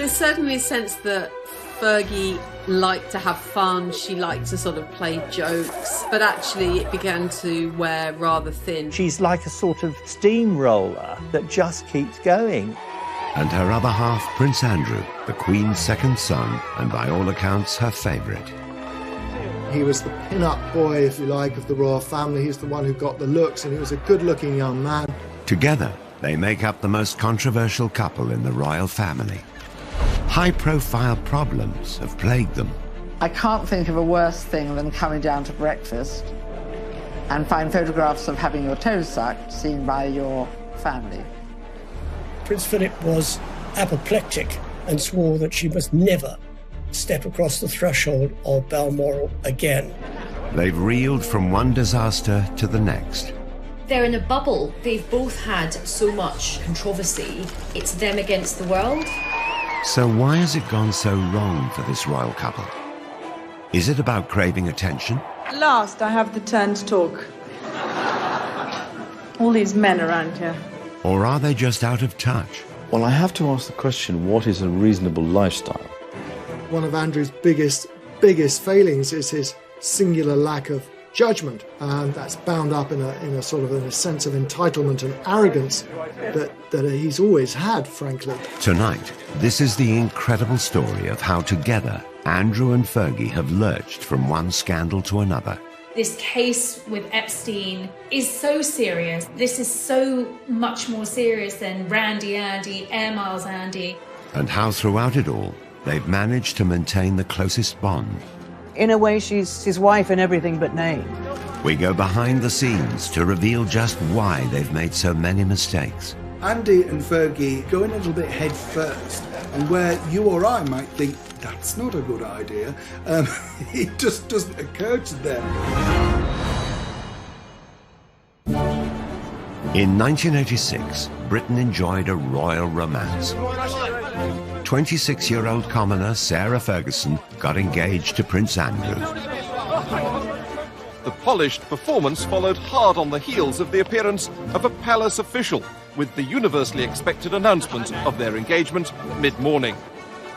there's certainly a sense that Fergie liked to have fun, she liked to sort of play jokes, but actually it began to wear rather thin. She's like a sort of steamroller that just keeps going. And her other half, Prince Andrew, the Queen's second son, and by all accounts, her favourite. He was the pin-up boy, if you like, of the royal family. He's the one who got the looks, and he was a good-looking young man. Together, they make up the most controversial couple in the royal family. High-profile problems have plagued them. I can't think of a worse thing than coming down to breakfast and find photographs of having your toes sucked seen by your family. Prince Philip was apoplectic and swore that she must never step across the threshold of Balmoral again. They've reeled from one disaster to the next. They're in a bubble. They've both had so much controversy. It's them against the world. So why has it gone so wrong for this royal couple? Is it about craving attention? At last, I have the turn to talk. All these men around here. Or are they just out of touch? Well, I have to ask the question, what is a reasonable lifestyle? One of Andrew's biggest failings is his singular lack of judgment, and that's bound up in a sort of a sense of entitlement and arrogance that he's always had, frankly. Tonight, this is the incredible story of how together Andrew and Fergie have lurched from one scandal to another. This case with Epstein is so serious. This is so much more serious than Randy Andy, Air Miles Andy. And how throughout it all, they've managed to maintain the closest bond. In a way, she's his wife in everything but name. We go behind the scenes to reveal just why they've made so many mistakes. Andy and Fergie go in a little bit head first, and where you or I might think, that's not a good idea, it just doesn't occur to them. In 1986, Britain enjoyed a royal romance. 26-year-old commoner Sarah Ferguson got engaged to Prince Andrew. The polished performance followed hard on the heels of the appearance of a palace official with the universally expected announcement of their engagement mid-morning.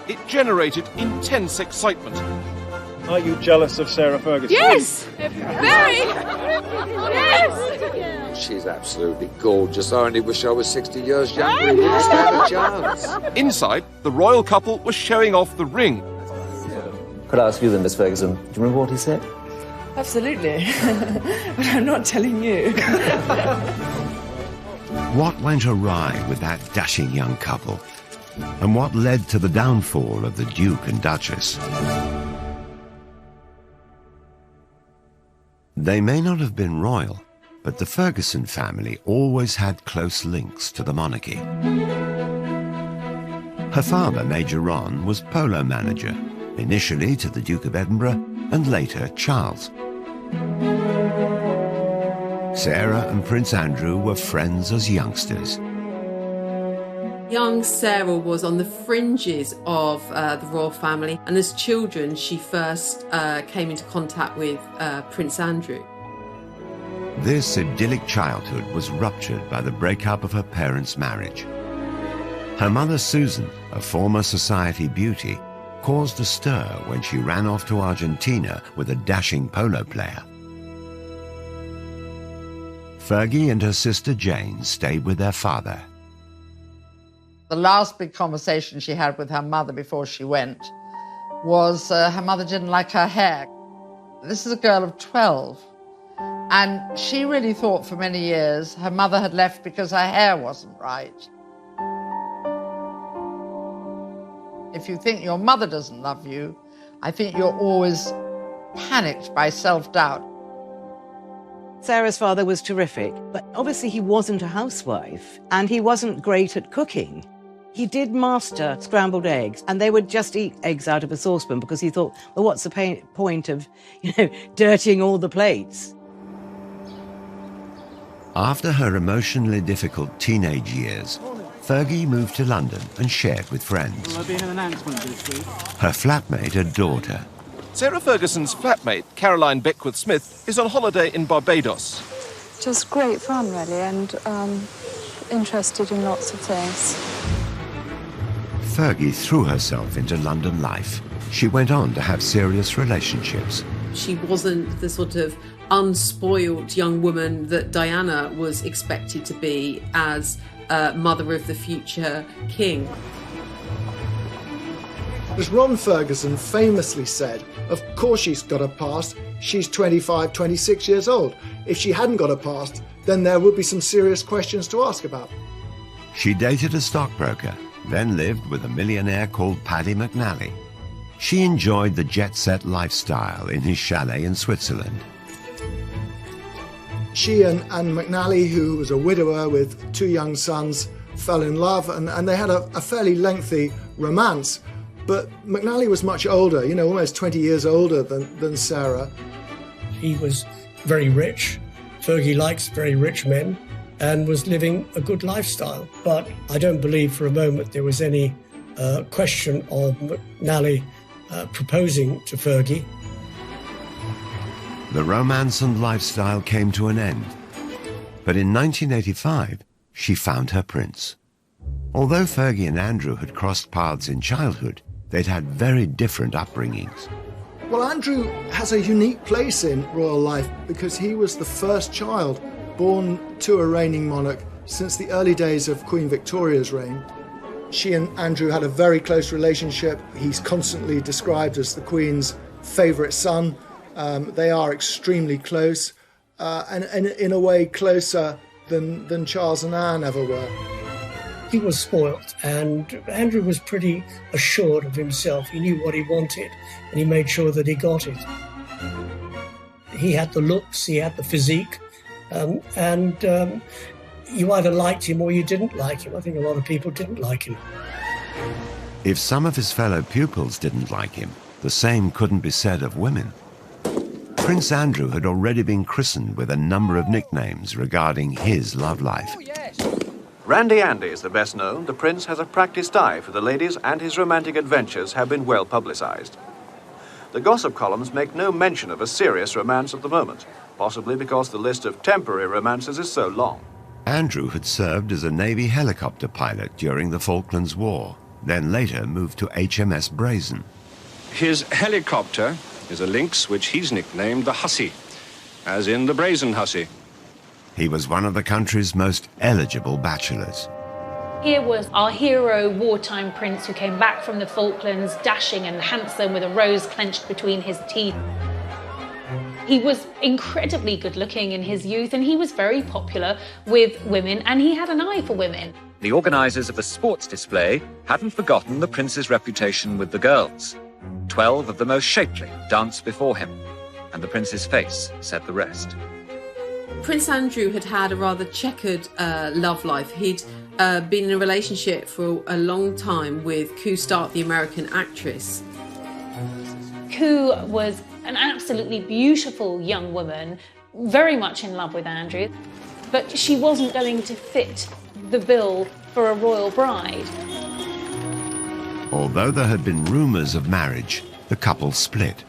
It generated intense excitement. Are you jealous of Sarah Ferguson? Yes! Very! Yes! She's absolutely gorgeous. I only wish I was 60 years younger and wouldn't stand a chance. Inside, the royal couple was showing off the ring. Could I ask you then, Miss Ferguson, do you remember what he said? Absolutely. But I'm not telling you. What went awry with that dashing young couple? And what led to the downfall of the Duke and Duchess? They may not have been royal, but the Ferguson family always had close links to the monarchy. Her father, Major Ron, was polo manager, initially to the Duke of Edinburgh and later Charles. Sarah and Prince Andrew were friends as youngsters. Young Sarah was on the fringes of the royal family, and as children she first came into contact with Prince Andrew. This idyllic childhood was ruptured by the breakup of her parents' marriage. Her mother Susan, a former society beauty, caused a stir when she ran off to Argentina with a dashing polo player. Fergie and her sister Jane stayed with their father. The last big conversation she had with her mother before she went was her mother didn't like her hair. This is a girl of 12, and she really thought for many years her mother had left because her hair wasn't right. If you think your mother doesn't love you, I think you're always panicked by self-doubt. Sarah's father was terrific, but obviously he wasn't a housewife, and he wasn't great at cooking. He did master scrambled eggs, and they would just eat eggs out of a saucepan because he thought, well, what's the point of, dirtying all the plates? After her emotionally difficult teenage years, Fergie moved to London and shared with friends. Will there be an announcement this week? Her flatmate adored her. Sarah Ferguson's flatmate, Caroline Beckworth-Smith, is on holiday in Barbados. Just great fun, really, and interested in lots of things. Fergie threw herself into London life, she went on to have serious relationships. She wasn't the sort of unspoiled young woman that Diana was expected to be as mother of the future king. As Ron Ferguson famously said, of course she's got a past. She's 25, 26 years old. If she hadn't got a past, then there would be some serious questions to ask about. She dated a stockbroker, then lived with a millionaire called Paddy McNally. She enjoyed the jet-set lifestyle in his chalet in Switzerland. She and McNally, who was a widower with 2 young sons, fell in love, and they had a fairly lengthy romance. But McNally was much older, you know, almost 20 years older than Sarah. He was very rich. Fergie likes very rich men and was living a good lifestyle. But I don't believe for a moment there was any question of McNally proposing to Fergie. The romance and lifestyle came to an end. But in 1985, she found her prince. Although Fergie and Andrew had crossed paths in childhood, they'd had very different upbringings. Well, Andrew has a unique place in royal life because he was the first child born to a reigning monarch since the early days of Queen Victoria's reign. She and Andrew had a very close relationship. He's constantly described as the Queen's favourite son. They are extremely close, and in a way closer than Charles and Anne ever were. He was spoilt, and Andrew was pretty assured of himself. He knew what he wanted, and he made sure that he got it. He had the looks, he had the physique, and you either liked him or you didn't like him. I think a lot of people didn't like him. If some of his fellow pupils didn't like him, the same couldn't be said of women. Prince Andrew had already been christened with a number of nicknames regarding his love life. Randy Andy is the best known. The prince has a practiced eye for the ladies, and his romantic adventures have been well publicized. The gossip columns make no mention of a serious romance at the moment, possibly because the list of temporary romances is so long. Andrew had served as a Navy helicopter pilot during the Falklands War, then later moved to HMS Brazen. His helicopter is a Lynx which he's nicknamed the Hussy, as in the Brazen Hussy. He was one of the country's most eligible bachelors. Here was our hero wartime prince who came back from the Falklands, dashing and handsome with a rose clenched between his teeth. He was incredibly good looking in his youth, and he was very popular with women, and he had an eye for women. The organisers of the sports display hadn't forgotten the prince's reputation with the girls. 12 of the most shapely danced before him, and the prince's face said the rest. Prince Andrew had had a rather checkered love life. He'd been in a relationship for a long time with Koo Stark, the American actress. Koo was an absolutely beautiful young woman, very much in love with Andrew, but she wasn't going to fit the bill for a royal bride. Although there had been rumours of marriage, the couple split.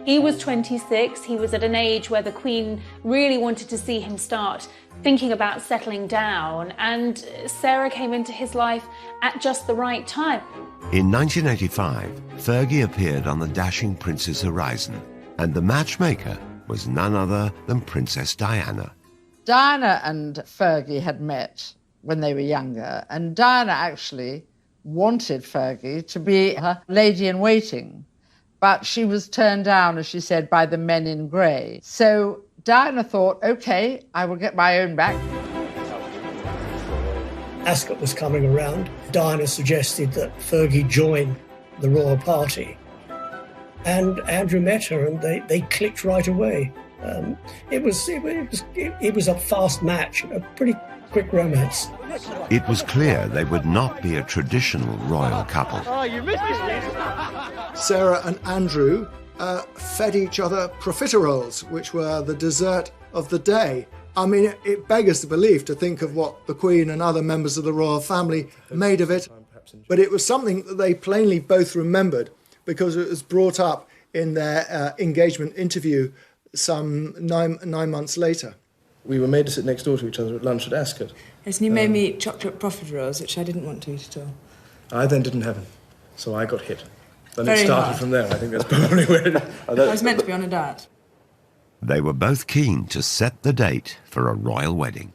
He was 26, he was at an age where the Queen really wanted to see him start thinking about settling down, and Sarah came into his life at just the right time. In 1985, Fergie appeared on the dashing prince's horizon, and the matchmaker was none other than Princess Diana. Diana and Fergie had met when they were younger, and Diana actually wanted Fergie to be her lady-in-waiting. But she was turned down, as she said, by the men in grey. So Diana thought, OK, I will get my own back. Ascot was coming around. Diana suggested that Fergie join the royal party. And Andrew met her, and they clicked right away. It was a fast match, a pretty quick romance. It was clear they would not be a traditional royal couple. Oh, you missed it! Sarah and Andrew fed each other profiteroles, which were the dessert of the day. I mean, it beggars the belief to think of what the Queen and other members of the royal family made of it, but it was something that they plainly both remembered because it was brought up in their engagement interview some nine months later. We were made to sit next door to each other at lunch at Ascot. Yes, and you made me eat chocolate profiteroles, which I didn't want to eat at all. I then didn't have him, so I got hit. Then Very it started hard. from there. I think that's probably where it... I was meant to be on a diet. They were both keen to set the date for a royal wedding.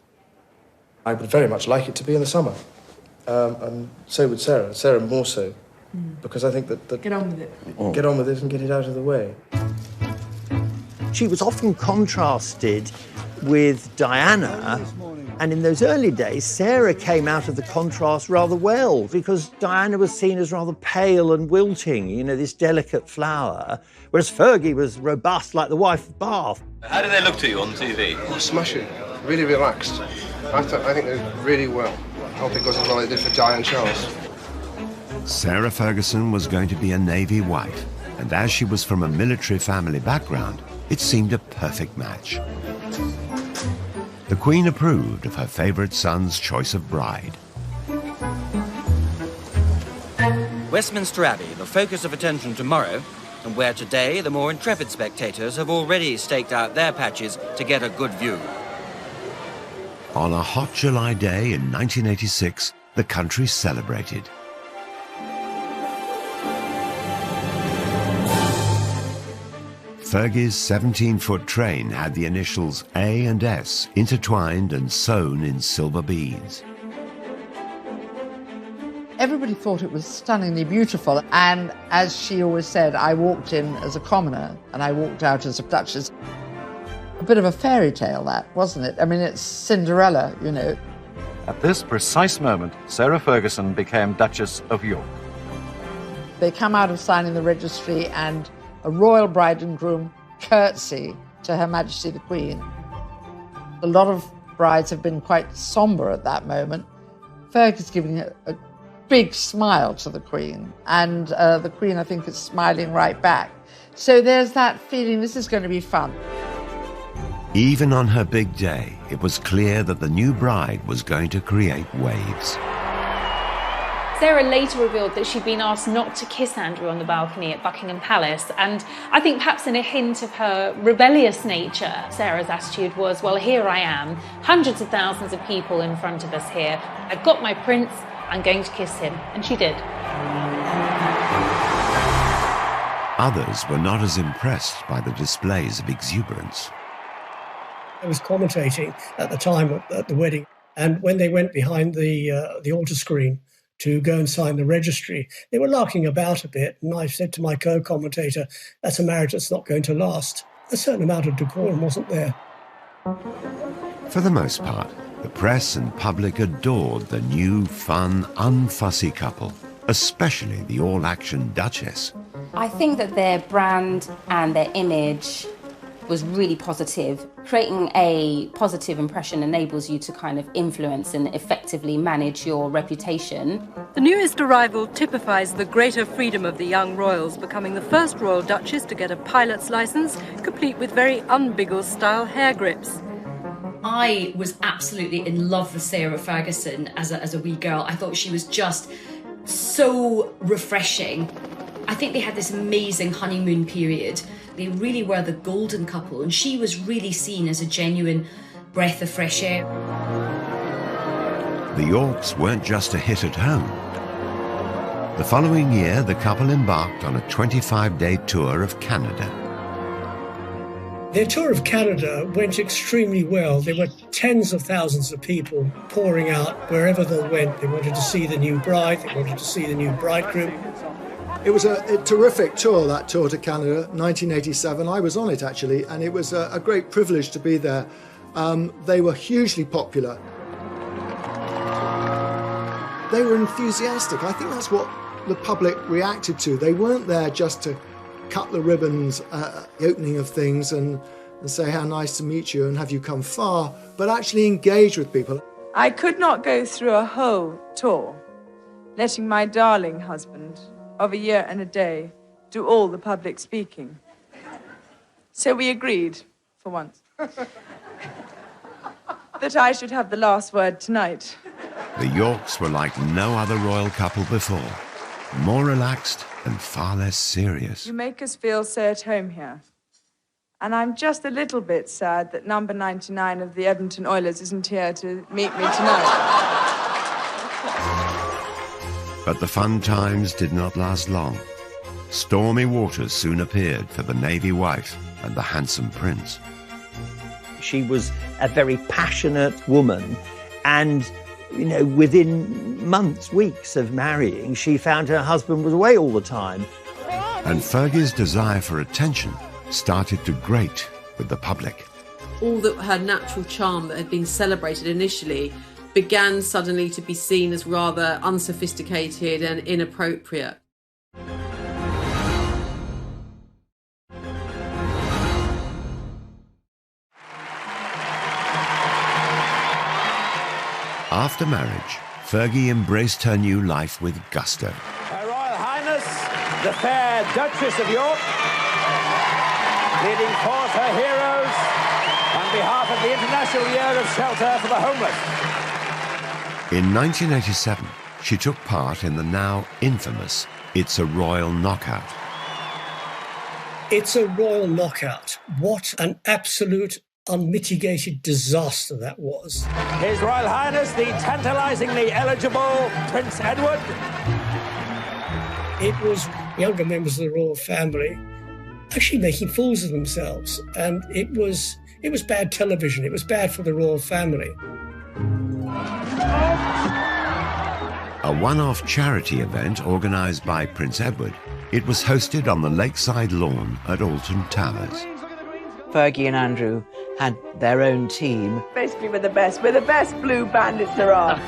I would very much like it to be in the summer. And so would Sarah. Sarah more so. Because I think that... Get on with it. Get on with it and get it out of the way. She was often contrasted with Diana, and in those early days, Sarah came out of the contrast rather well, because Diana was seen as rather pale and wilting, you know, this delicate flower, whereas Fergie was robust like the wife of Bath. How do they look to you on TV? Oh, smashing. Really relaxed. I think they did really well. I hope it goes as well as they did for Di and Charles. Sarah Ferguson was going to be a Navy wife, and as she was from a military family background, it seemed a perfect match. The Queen approved of her favourite son's choice of bride. Westminster Abbey, the focus of attention tomorrow, and where today the more intrepid spectators have already staked out their patches to get a good view. On a hot July day in 1986, the country celebrated. Fergie's 17-foot train had the initials A and S intertwined and sewn in silver beads. Everybody thought it was stunningly beautiful, and as she always said, I walked in as a commoner and I walked out as a duchess. A bit of a fairy tale, that, wasn't it? I mean, it's Cinderella, you know. At this precise moment, Sarah Ferguson became Duchess of York. They come out of signing the registry and a royal bride and groom curtsy to Her Majesty the Queen. A lot of brides have been quite sombre at that moment. Fergie's giving a big smile to the Queen, and the Queen, I think, is smiling right back. So there's that feeling this is going to be fun. Even on her big day, it was clear that the new bride was going to create waves. Sarah later revealed that she'd been asked not to kiss Andrew on the balcony at Buckingham Palace, and I think perhaps in a hint of her rebellious nature, Sarah's attitude was, well, here I am, hundreds of thousands of people in front of us here. I've got my prince, I'm going to kiss him. And she did. Others were not as impressed by the displays of exuberance. I was commentating at the time at the wedding, and when they went behind the altar screen to go and sign the registry, they were larking about a bit, and I said to my co-commentator, that's a marriage that's not going to last. A certain amount of decorum wasn't there. For the most part, the press and public adored the new, fun, unfussy couple, especially the all-action Duchess. I think that their brand and their image was really positive. Creating a positive impression enables you to kind of influence and effectively manage your reputation. The newest arrival typifies the greater freedom of the young royals, becoming the first royal duchess to get a pilot's license, complete with very un-Biggles-style hair grips. I was absolutely in love with Sarah Ferguson as a wee girl. I thought she was just so refreshing. I think they had this amazing honeymoon period. They really were the golden couple, and she was really seen as a genuine breath of fresh air. The Yorks weren't just a hit at home. The following year, the couple embarked on a 25-day tour of Canada. Their tour of Canada went extremely well. There were tens of thousands of people pouring out wherever they went. They wanted to see the new bride, they wanted to see the new bridegroom. It was a terrific tour, that tour to Canada, 1987. I was on it, actually, and it was a great privilege to be there. They were hugely popular. They were enthusiastic. I think that's what the public reacted to. They weren't there just to cut the ribbons at the opening of things and say how nice to meet you and have you come far, but actually engage with people. I could not go through a whole tour, letting my darling husband of a year and a day do all the public speaking. So we agreed, for once, that I should have the last word tonight. The Yorks were like no other royal couple before, more relaxed and far less serious. You make us feel so at home here. And I'm just a little bit sad that number 99 of the Edmonton Oilers isn't here to meet me tonight. But the fun times did not last long. Stormy waters soon appeared for the navy wife and the handsome prince. She was a very passionate woman, and within months, weeks of marrying, she found her husband was away all the time. And Fergie's desire for attention started to grate with the public. All that her natural charm that had been celebrated initially began suddenly to be seen as rather unsophisticated and inappropriate. After marriage, Fergie embraced her new life with gusto. Her Royal Highness, the fair Duchess of York, leading forth her heroes on behalf of the International Year of Shelter for the Homeless. In 1987, she took part in the now infamous It's a Royal Knockout. It's a royal knockout. What an absolute unmitigated disaster that was. His Royal Highness, the tantalizingly eligible Prince Edward. It was younger members of the royal family actually making fools of themselves, and it was bad television. It was bad for the royal family. A one-off charity event organised by Prince Edward, it was hosted on the lakeside lawn at Alton Towers. Fergie and Andrew had their own team. Basically, we're the best. We're the best blue bandits there are.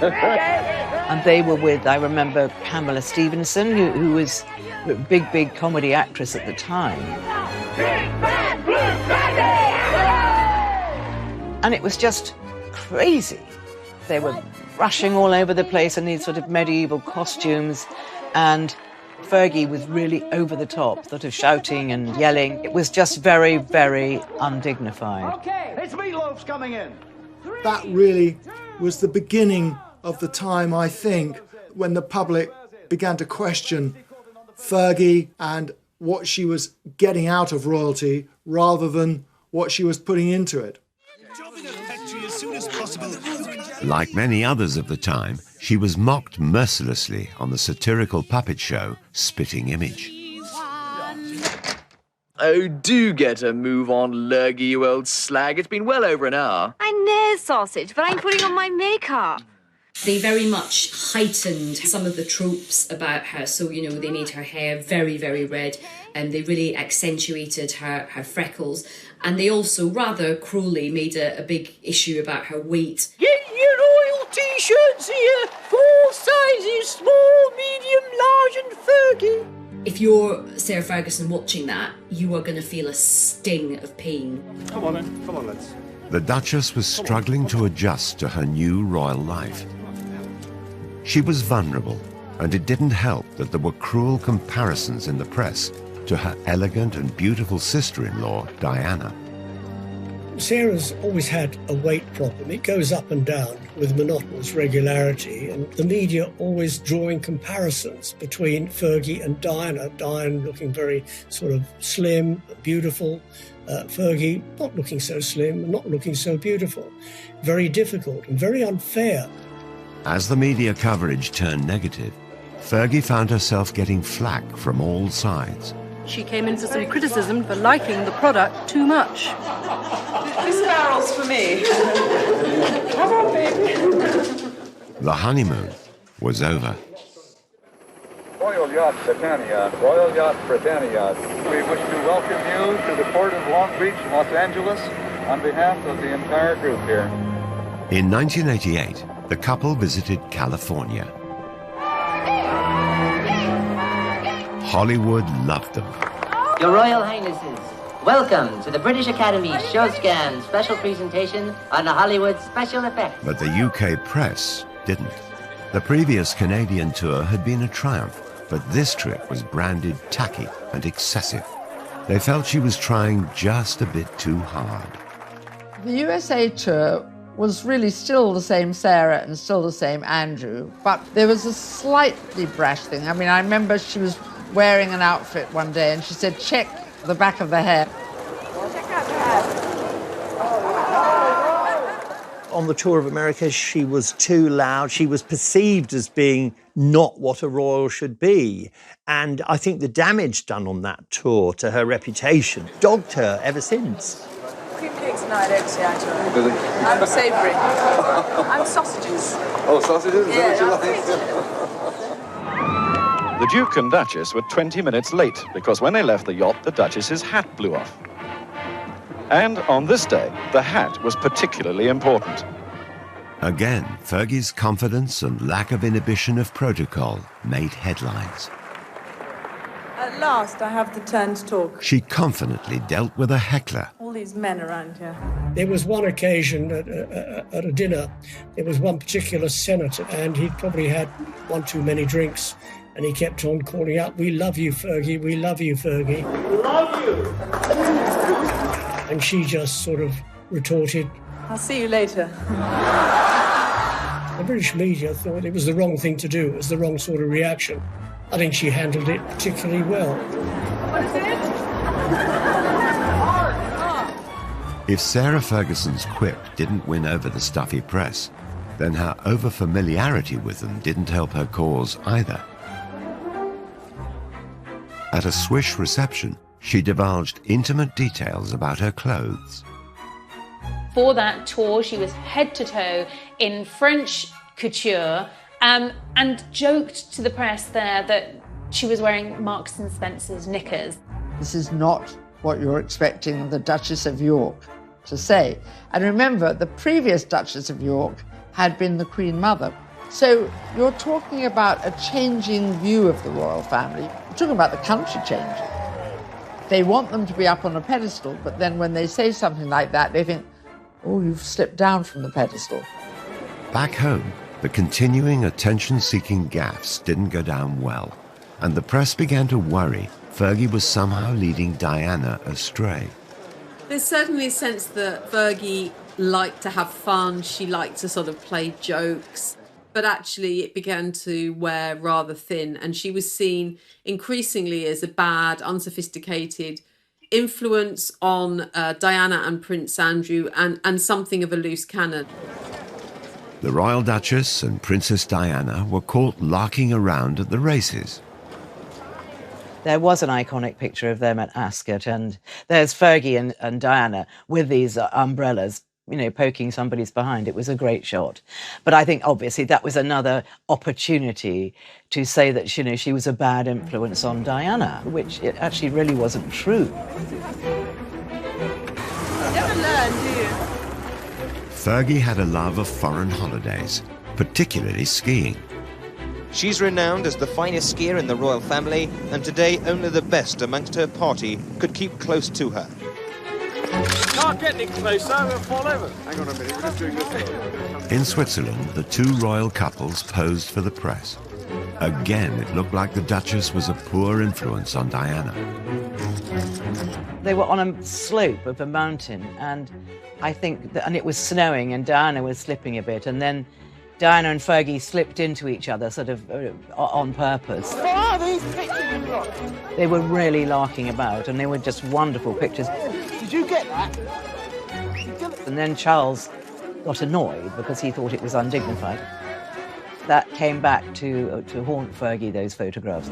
And they were with, I remember, Pamela Stevenson, who was a big comedy actress at the time. And it was just crazy. They were rushing all over the place in these sort of medieval costumes, and Fergie was really over the top, sort of shouting and yelling. It was just very, very undignified. Okay, it's Meatloaf's coming in. That really was the beginning of the time, I think, when the public began to question Fergie and what she was getting out of royalty rather than what she was putting into it. Like many others of the time, she was mocked mercilessly on the satirical puppet show Spitting Image. Oh, do get a move on, Lurgy, you old slag. It's been well over an hour. I know, sausage, but I'm putting on my makeup. They very much heightened some of the tropes about her. So, they made her hair very, very red, and they really accentuated her freckles. And they also, rather cruelly, made a big issue about her weight. Get your royal T-shirts here. 4 sizes, small, medium, large and Fergie. If you're Sarah Ferguson watching that, you are going to feel a sting of pain. Come on, then. Come on, let's. The Duchess was struggling to adjust to her new royal life. She was vulnerable, and it didn't help that there were cruel comparisons in the press to her elegant and beautiful sister-in-law, Diana. Sarah's always had a weight problem. It goes up and down with monotonous regularity, and the media always drawing comparisons between Fergie and Diana. Diana looking very sort of slim, beautiful. Fergie not looking so slim, not looking so beautiful. Very difficult and very unfair. As the media coverage turned negative, Fergie found herself getting flack from all sides. She came in for some criticism for liking the product too much. This barrel's for me. Come on, baby. The honeymoon was over. Royal Yacht Britannia, Royal Yacht Britannia. We wish to welcome you to the port of Long Beach, Los Angeles, on behalf of the entire group here. In 1988, the couple visited California. Hollywood loved them. Your Royal Highnesses, welcome to the British Academy's Showscan special presentation on Hollywood special effects. But the UK press didn't. The previous Canadian tour had been a triumph, but this trip was branded tacky and excessive. They felt she was trying just a bit too hard. The USA tour was really still the same Sarah and still the same Andrew, but there was a slightly brash thing. I mean, I remember she was wearing an outfit one day and she said, check the back of the hair. On the tour of America, she was too loud. She was perceived as being not what a royal should be. And I think the damage done on that tour to her reputation dogged her ever since. Cream cakes tonight, actually. I'm savoury. I'm sausages. Oh, sausages? Is that what you like? The Duke and Duchess were 20 minutes late because when they left the yacht, the Duchess's hat blew off. And on this day, the hat was particularly important. Again, Fergie's confidence and lack of inhibition of protocol made headlines. At last, I have the turn to talk. She confidently dealt with a heckler. All these men around here. There was one occasion at a dinner, there was one particular senator, and he'd probably had one too many drinks, and he kept on calling out, "We love you, Fergie, we love you, Fergie. Love you." And she just sort of retorted, I'll see you later. The British media thought it was the wrong thing to do. It was the wrong sort of reaction. I think she handled it particularly well. What is it? If Sarah Ferguson's quip didn't win over the stuffy press, then her over-familiarity with them didn't help her cause either. At a swish reception, she divulged intimate details about her clothes. For that tour, she was head to toe in French couture and joked to the press there that she was wearing Marks and Spencer's knickers. This is not what you're expecting the Duchess of York to say. And remember, the previous Duchess of York had been the Queen Mother. So you're talking about a changing view of the royal family. You're talking about the country changing. They want them to be up on a pedestal, but then when they say something like that, they think, oh, you've slipped down from the pedestal. Back home, the continuing attention-seeking gaffes didn't go down well, and the press began to worry Fergie was somehow leading Diana astray. There's certainly a sense that Fergie liked to have fun, she liked to sort of play jokes, but actually it began to wear rather thin, and she was seen increasingly as a bad, unsophisticated influence on Diana and Prince Andrew, and something of a loose cannon. The Royal Duchess and Princess Diana were caught larking around at the races. There was an iconic picture of them at Ascot, and there's Fergie and Diana with these umbrellas, you know, poking somebody's behind. It was a great shot. But I think, obviously, that was another opportunity to say that, you know, she was a bad influence on Diana, which it actually really wasn't true. You never learn, do you? Fergie had a love of foreign holidays, particularly skiing. She's renowned as the finest skier in the royal family, and today only the best amongst her party could keep close to her. Can't get any closer, we'll fall over. Hang on a minute, we're just doing this. In Switzerland, the two royal couples posed for the press. Again, it looked like the Duchess was a poor influence on Diana. They were on a slope of a mountain, and I think and it was snowing, and Diana was slipping a bit, and then Diana and Fergie slipped into each other, sort of on purpose. What are these pictures you've got? They were really larking about, and they were just wonderful pictures. Did you get that? And then Charles got annoyed because he thought it was undignified. That came back to haunt Fergie, those photographs.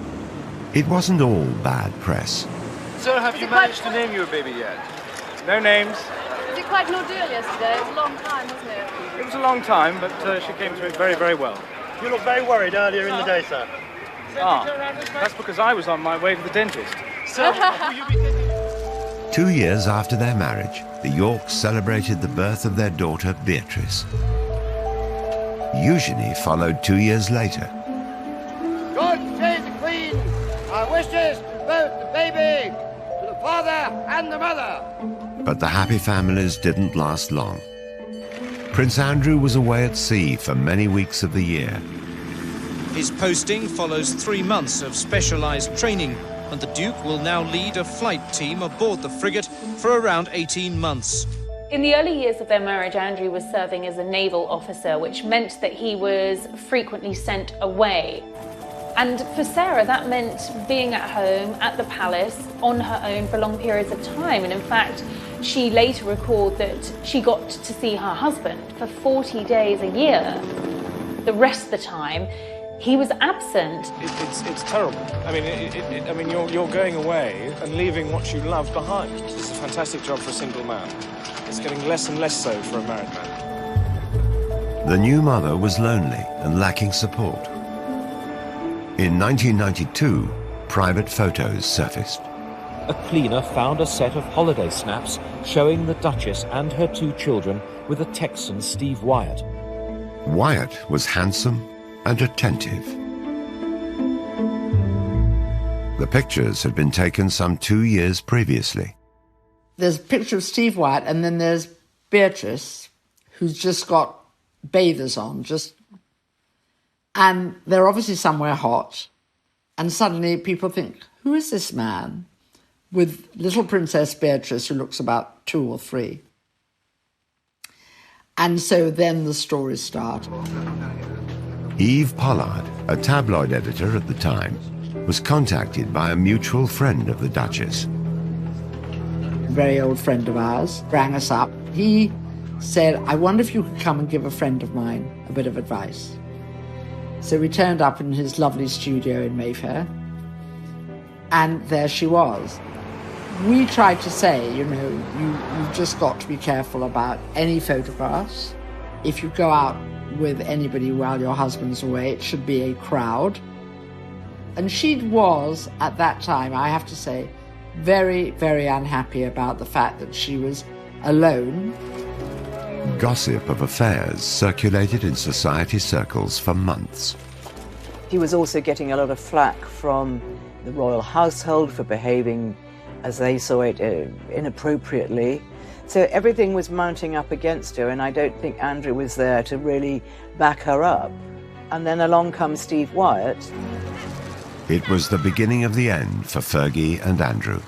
It wasn't all bad press. So have you managed to name your baby yet? No names. Was it quite an ordeal yesterday? It was a long time, wasn't it? It was a long time, but she came through it very, very well. You looked very worried earlier in the day, sir. Ah, that's because I was on my way to the dentist. Sir, 2 years after their marriage, the Yorks celebrated the birth of their daughter Beatrice. Eugenie followed 2 years later. God save the Queen! Our wishes to both the baby, to the father and the mother. But the happy families didn't last long. Prince Andrew was away at sea for many weeks of the year. His posting follows 3 months of specialised training, and the Duke will now lead a flight team aboard the frigate for around 18 months. In the early years of their marriage, Andrew was serving as a naval officer, which meant that he was frequently sent away. And for Sarah, that meant being at home, at the palace, on her own for long periods of time. And in fact, She later recalled that she got to see her husband for 40 days a year. The rest of the time, he was absent. It's terrible. I mean, you're going away and leaving what you love behind. It's a fantastic job for a single man. It's getting less and less so for a married man. The new mother was lonely and lacking support. In 1992, private photos surfaced. A cleaner found a set of holiday snaps showing the Duchess and her 2 children with a Texan, Steve Wyatt. Wyatt was handsome and attentive. The pictures had been taken some 2 years previously. There's a picture of Steve Wyatt, and then there's Beatrice, who's just got bathers on, and they're obviously somewhere hot, and suddenly people think, who is this man? With little Princess Beatrice, who looks about 2 or 3. And so then the stories start. Eve Pollard, a tabloid editor at the time, was contacted by a mutual friend of the Duchess. A very old friend of ours rang us up. He said, I wonder if you could come and give a friend of mine a bit of advice. So we turned up in his lovely studio in Mayfair, and there she was. We tried to say, you've just got to be careful about any photographs. If you go out with anybody while your husband's away, it should be a crowd. And she was, at that time, I have to say, very, very unhappy about the fact that she was alone. Gossip of affairs circulated in society circles for months. He was also getting a lot of flack from the royal household for behaving, as they saw it, inappropriately. So everything was mounting up against her, and I don't think Andrew was there to really back her up. And then along comes Steve Wyatt. It was the beginning of the end for Fergie and Andrew.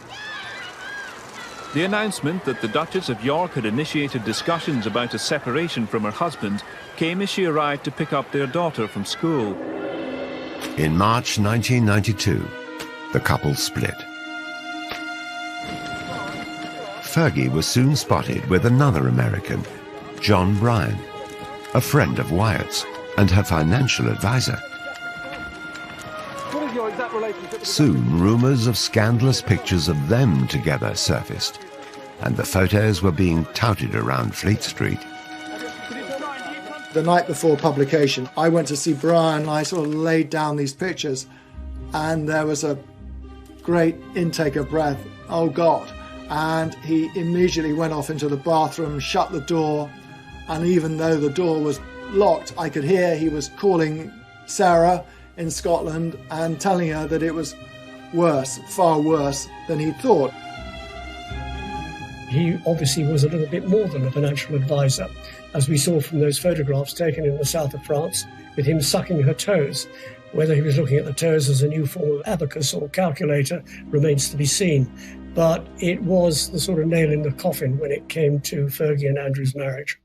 The announcement that the Duchess of York had initiated discussions about a separation from her husband came as she arrived to pick up their daughter from school. In March 1992, the couple split. Fergie was soon spotted with another American, John Bryan, a friend of Wyatt's and her financial advisor. Soon, rumors of scandalous pictures of them together surfaced, and the photos were being touted around Fleet Street. The night before publication, I went to see Brian, and I sort of laid down these pictures, and there was a great intake of breath. Oh, God. And he immediately went off into the bathroom, shut the door, and even though the door was locked, I could hear he was calling Sarah in Scotland and telling her that it was worse, far worse than he thought. He obviously was a little bit more than a financial advisor, as we saw from those photographs taken in the south of France with him sucking her toes. Whether he was looking at the toes as a new form of abacus or calculator remains to be seen. But it was the sort of nail in the coffin when it came to Fergie and Andrew's marriage.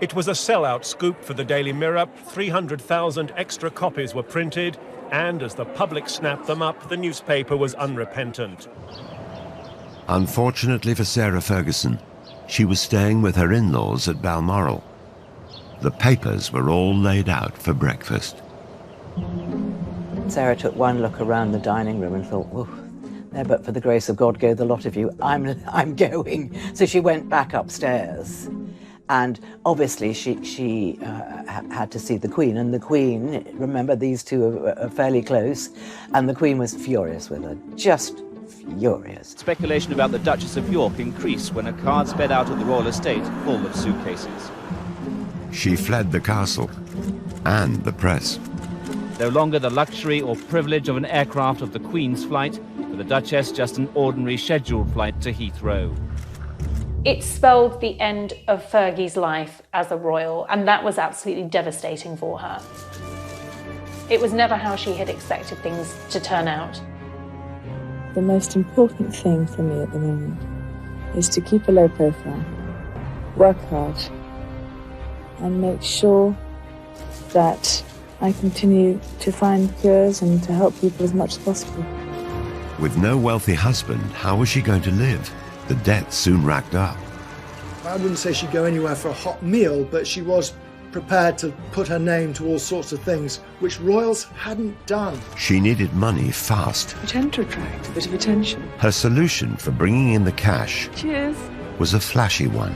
It was a sellout scoop for the Daily Mirror. 300,000 extra copies were printed, and as the public snapped them up, the newspaper was unrepentant. Unfortunately for Sarah Ferguson, she was staying with her in-laws at Balmoral. The papers were all laid out for breakfast. Sarah took one look around the dining room and thought, "Whoa, there but for the grace of God go the lot of you. I'm going." So she went back upstairs. And obviously she had to see the Queen. And the Queen, remember, these two are fairly close, and the Queen was furious with her, just furious. Speculation about the Duchess of York increased when a card sped out of the royal estate full of suitcases. She fled the castle and the press. No longer the luxury or privilege of an aircraft of the Queen's flight, for the Duchess just an ordinary scheduled flight to Heathrow. It spelled the end of Fergie's life as a royal, and that was absolutely devastating for her. It was never how she had expected things to turn out. The most important thing for me at the moment is to keep a low profile, work hard, and make sure that I continue to find cures and to help people as much as possible. With no wealthy husband, how was she going to live? The debt soon racked up. I wouldn't say she'd go anywhere for a hot meal, but she was prepared to put her name to all sorts of things, which royals hadn't done. She needed money fast. You tend to attract a bit of attention. Her solution for bringing in the cash Cheers. was a flashy one.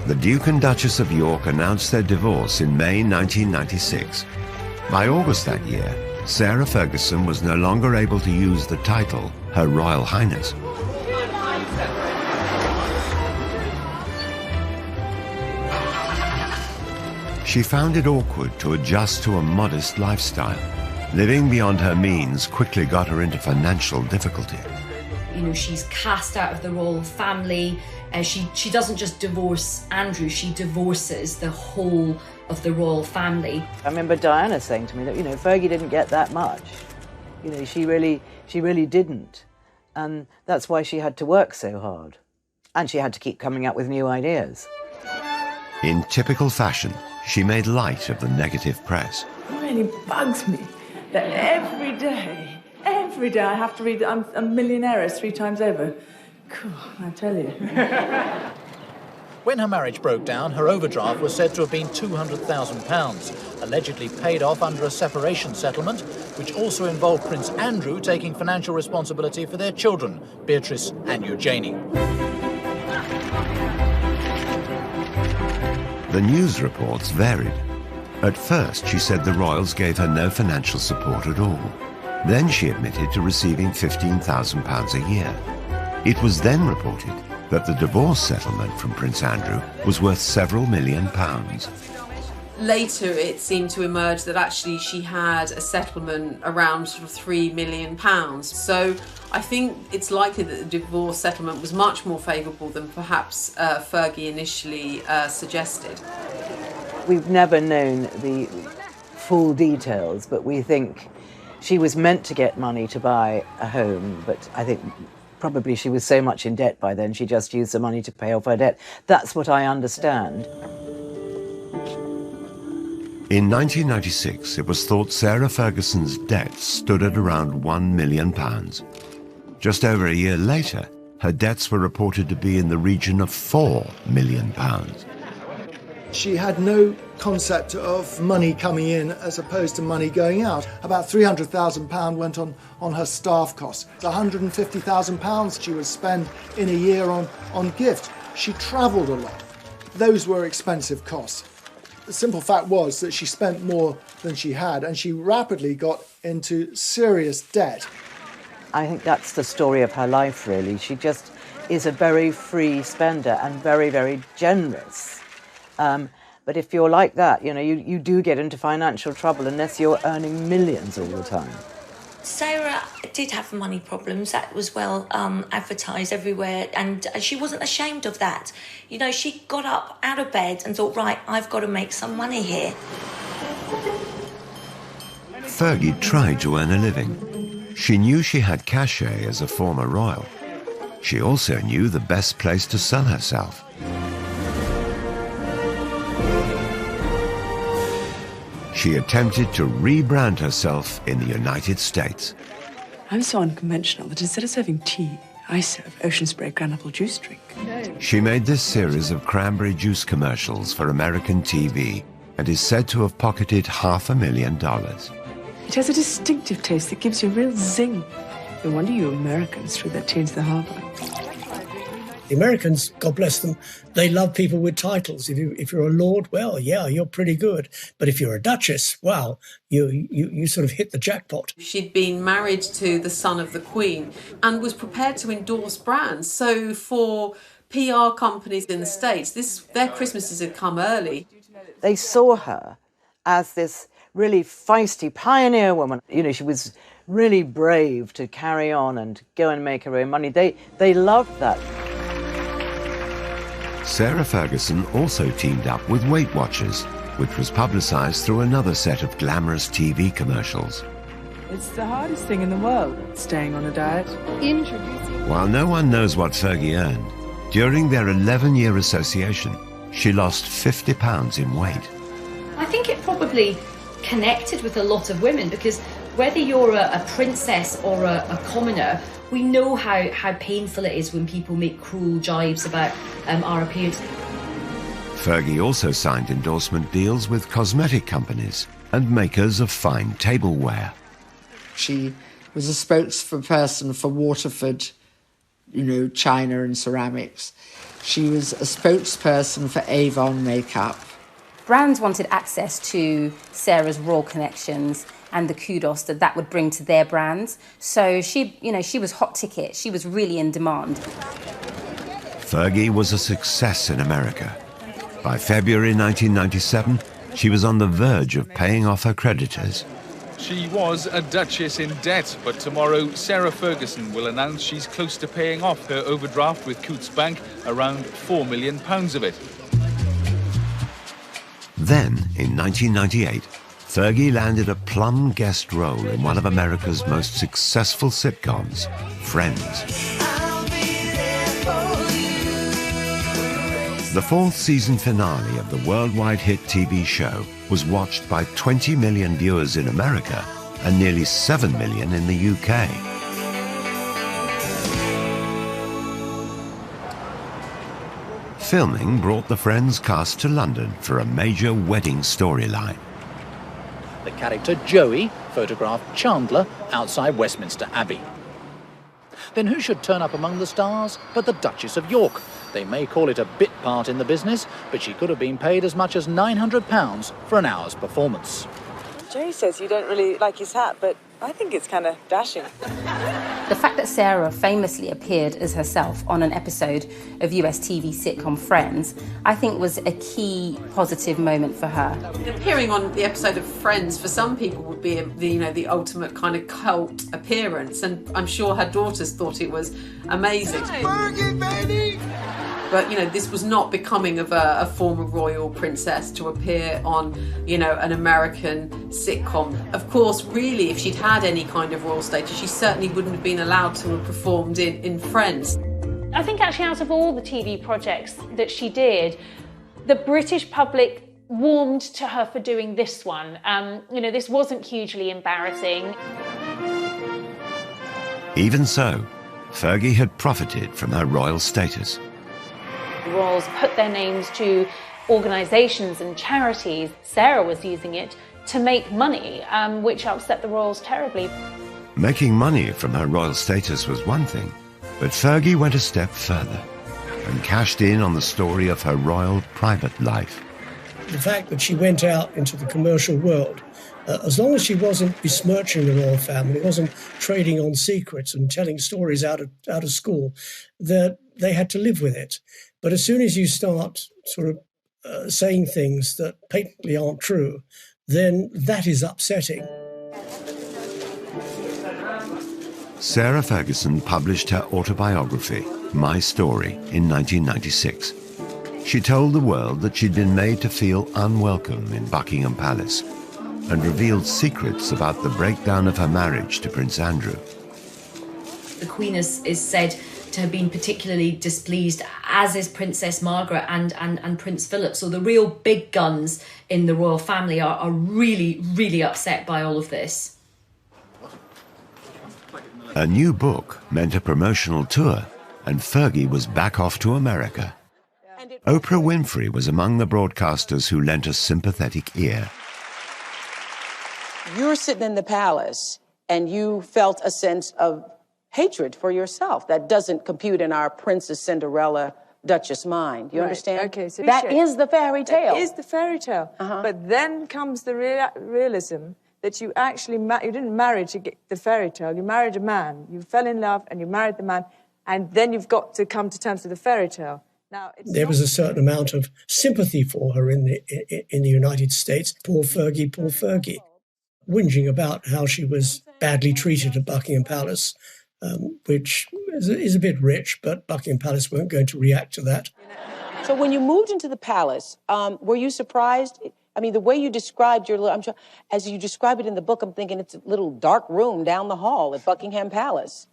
The Duke and Duchess of York announced their divorce in May 1996. By August that year, Sarah Ferguson was no longer able to use the title Her Royal Highness. She found it awkward to adjust to a modest lifestyle. Living beyond her means quickly got her into financial difficulty. You know, she's cast out of the royal family. She doesn't just divorce Andrew, she divorces the whole of the royal family. I remember Diana saying to me that, you know, Fergie didn't get that much. You know, she really didn't. And that's why she had to work so hard. And she had to keep coming up with new ideas. In typical fashion, she made light of the negative press. It really bugs me that every day I have to read I'm a millionaire 3 times over. Cool, I tell you. When her marriage broke down, her overdraft was said to have been £200,000, allegedly paid off under a separation settlement, which also involved Prince Andrew taking financial responsibility for their children, Beatrice and Eugenie. The news reports varied. At first, she said the royals gave her no financial support at all. Then she admitted to receiving £15,000 a year. It was then reported that the divorce settlement from Prince Andrew was worth several £1 million. Later, it seemed to emerge that actually she had a settlement around sort of £3 million. So I think it's likely that the divorce settlement was much more favourable than perhaps Fergie initially suggested. We've never known the full details, but we think she was meant to get money to buy a home, but I think probably she was so much in debt by then, she just used the money to pay off her debt. That's what I understand. In 1996, it was thought Sarah Ferguson's debts stood at around £1 million. Just over a year later, her debts were reported to be in the region of £4 million. She had no concept of money coming in as opposed to money going out. About £300,000 went on her staff costs. £150,000 she would spend in a year on gift. She travelled a lot. Those were expensive costs. The simple fact was that she spent more than she had, and she rapidly got into serious debt. I think that's the story of her life, really. She just is a very free spender and very, very generous. But if you're like that, you know, you do get into financial trouble unless you're earning millions all the time. Sarah did have money problems. That was well advertised everywhere, and she wasn't ashamed of that. You know, she got up out of bed and thought, right, I've got to make some money here. Fergie tried to earn a living. She knew she had cachet as a former royal. She also knew the best place to sell herself. She attempted to rebrand herself in the United States. I'm so unconventional that instead of serving tea, I serve ocean spray granule juice drink. She made this series of cranberry juice commercials for American TV and is said to have pocketed $500,000. It has a distinctive taste that gives you a real zing. No wonder you Americans threw that tea into the harbour. The Americans, God bless them, they love people with titles. If you're a lord, well, yeah, you're pretty good. But if you're a duchess, wow, you sort of hit the jackpot. She'd been married to the son of the Queen and was prepared to endorse brands. So for PR companies in the States, their Christmases had come early. They saw her as this really feisty pioneer woman. You know, she was really brave to carry on and go and make her own money. They loved that. Sarah Ferguson also teamed up with Weight Watchers, which was publicised through another set of glamorous TV commercials. It's the hardest thing in the world, staying on a diet. Introducing. While no one knows what Fergie earned, during their 11-year association, she lost 50 pounds in weight. I think it probably connected with a lot of women, because whether you're a princess or a commoner, we know how painful it is when people make cruel jibes about our appearance. Fergie also signed endorsement deals with cosmetic companies and makers of fine tableware. She was a spokesperson for Waterford, china and ceramics. She was a spokesperson for Avon makeup. Brands wanted access to Sarah's royal connections and the kudos that would bring to their brands. So she was hot ticket. She was really in demand. Fergie was a success in America. By February 1997, she was on the verge of paying off her creditors. She was a duchess in debt, but tomorrow Sarah Ferguson will announce she's close to paying off her overdraft with Coutts Bank, around £4 million of it. Then, in 1998, Fergie landed a plum guest role in one of America's most successful sitcoms, Friends. The fourth season finale of the worldwide hit TV show was watched by 20 million viewers in America and nearly 7 million in the UK. Filming brought the Friends cast to London for a major wedding storyline. The character Joey photographed Chandler outside Westminster Abbey. Then who should turn up among the stars but the Duchess of York? They may call it a bit part in the business, but she could have been paid as much as £900 for an hour's performance. Jay says you don't really like his hat, but I think it's kind of dashing. The fact that Sarah famously appeared as herself on an episode of US TV sitcom Friends, I think was a key positive moment for her. Appearing on the episode of Friends for some people would be the ultimate kind of cult appearance, and I'm sure her daughters thought it was amazing. Fergie, baby! But, this was not becoming of a former royal princess to appear on, an American sitcom. Of course, really, if she'd had any kind of royal status, she certainly wouldn't have been allowed to have performed in Friends. I think actually out of all the TV projects that she did, the British public warmed to her for doing this one. This wasn't hugely embarrassing. Even so, Fergie had profited from her royal status. The royals put their names to organisations and charities. Sarah was using it to make money, which upset the royals terribly. Making money from her royal status was one thing, but Fergie went a step further and cashed in on the story of her royal private life. The fact that she went out into the commercial world, as long as she wasn't besmirching the royal family, wasn't trading on secrets and telling stories out of school, that they had to live with it. But as soon as you start sort of saying things that patently aren't true, then that is upsetting. Sarah Ferguson published her autobiography, My Story, in 1996. She told the world that she'd been made to feel unwelcome in Buckingham Palace and revealed secrets about the breakdown of her marriage to Prince Andrew. The Queen is said to have been particularly displeased, as is Princess Margaret and Prince Philip. So the real big guns in the royal family are really, really upset by all of this. A new book meant a promotional tour, and Fergie was back off to America. Oprah Winfrey was among the broadcasters who lent a sympathetic ear. You're sitting in the palace, and you felt a sense of hatred for yourself. That doesn't compute in our Princess Cinderella Duchess mind. You understand? Okay, so that is the fairy tale. It is the fairy tale. But then comes the realism that you actually you didn't marry to get the fairy tale. You married a man. You fell in love and you married the man, and then you've got to come to terms with the fairy tale. Now, there was a certain amount of sympathy for her in the United States. Poor Fergie, whinging about how she was badly treated at Buckingham Palace, which is a bit rich, but Buckingham Palace weren't going to react to that. So when you moved into the palace, were you surprised? I mean, the way you described your, I'm sure, as you describe it in the book, I'm thinking it's a little dark room down the hall at Buckingham Palace.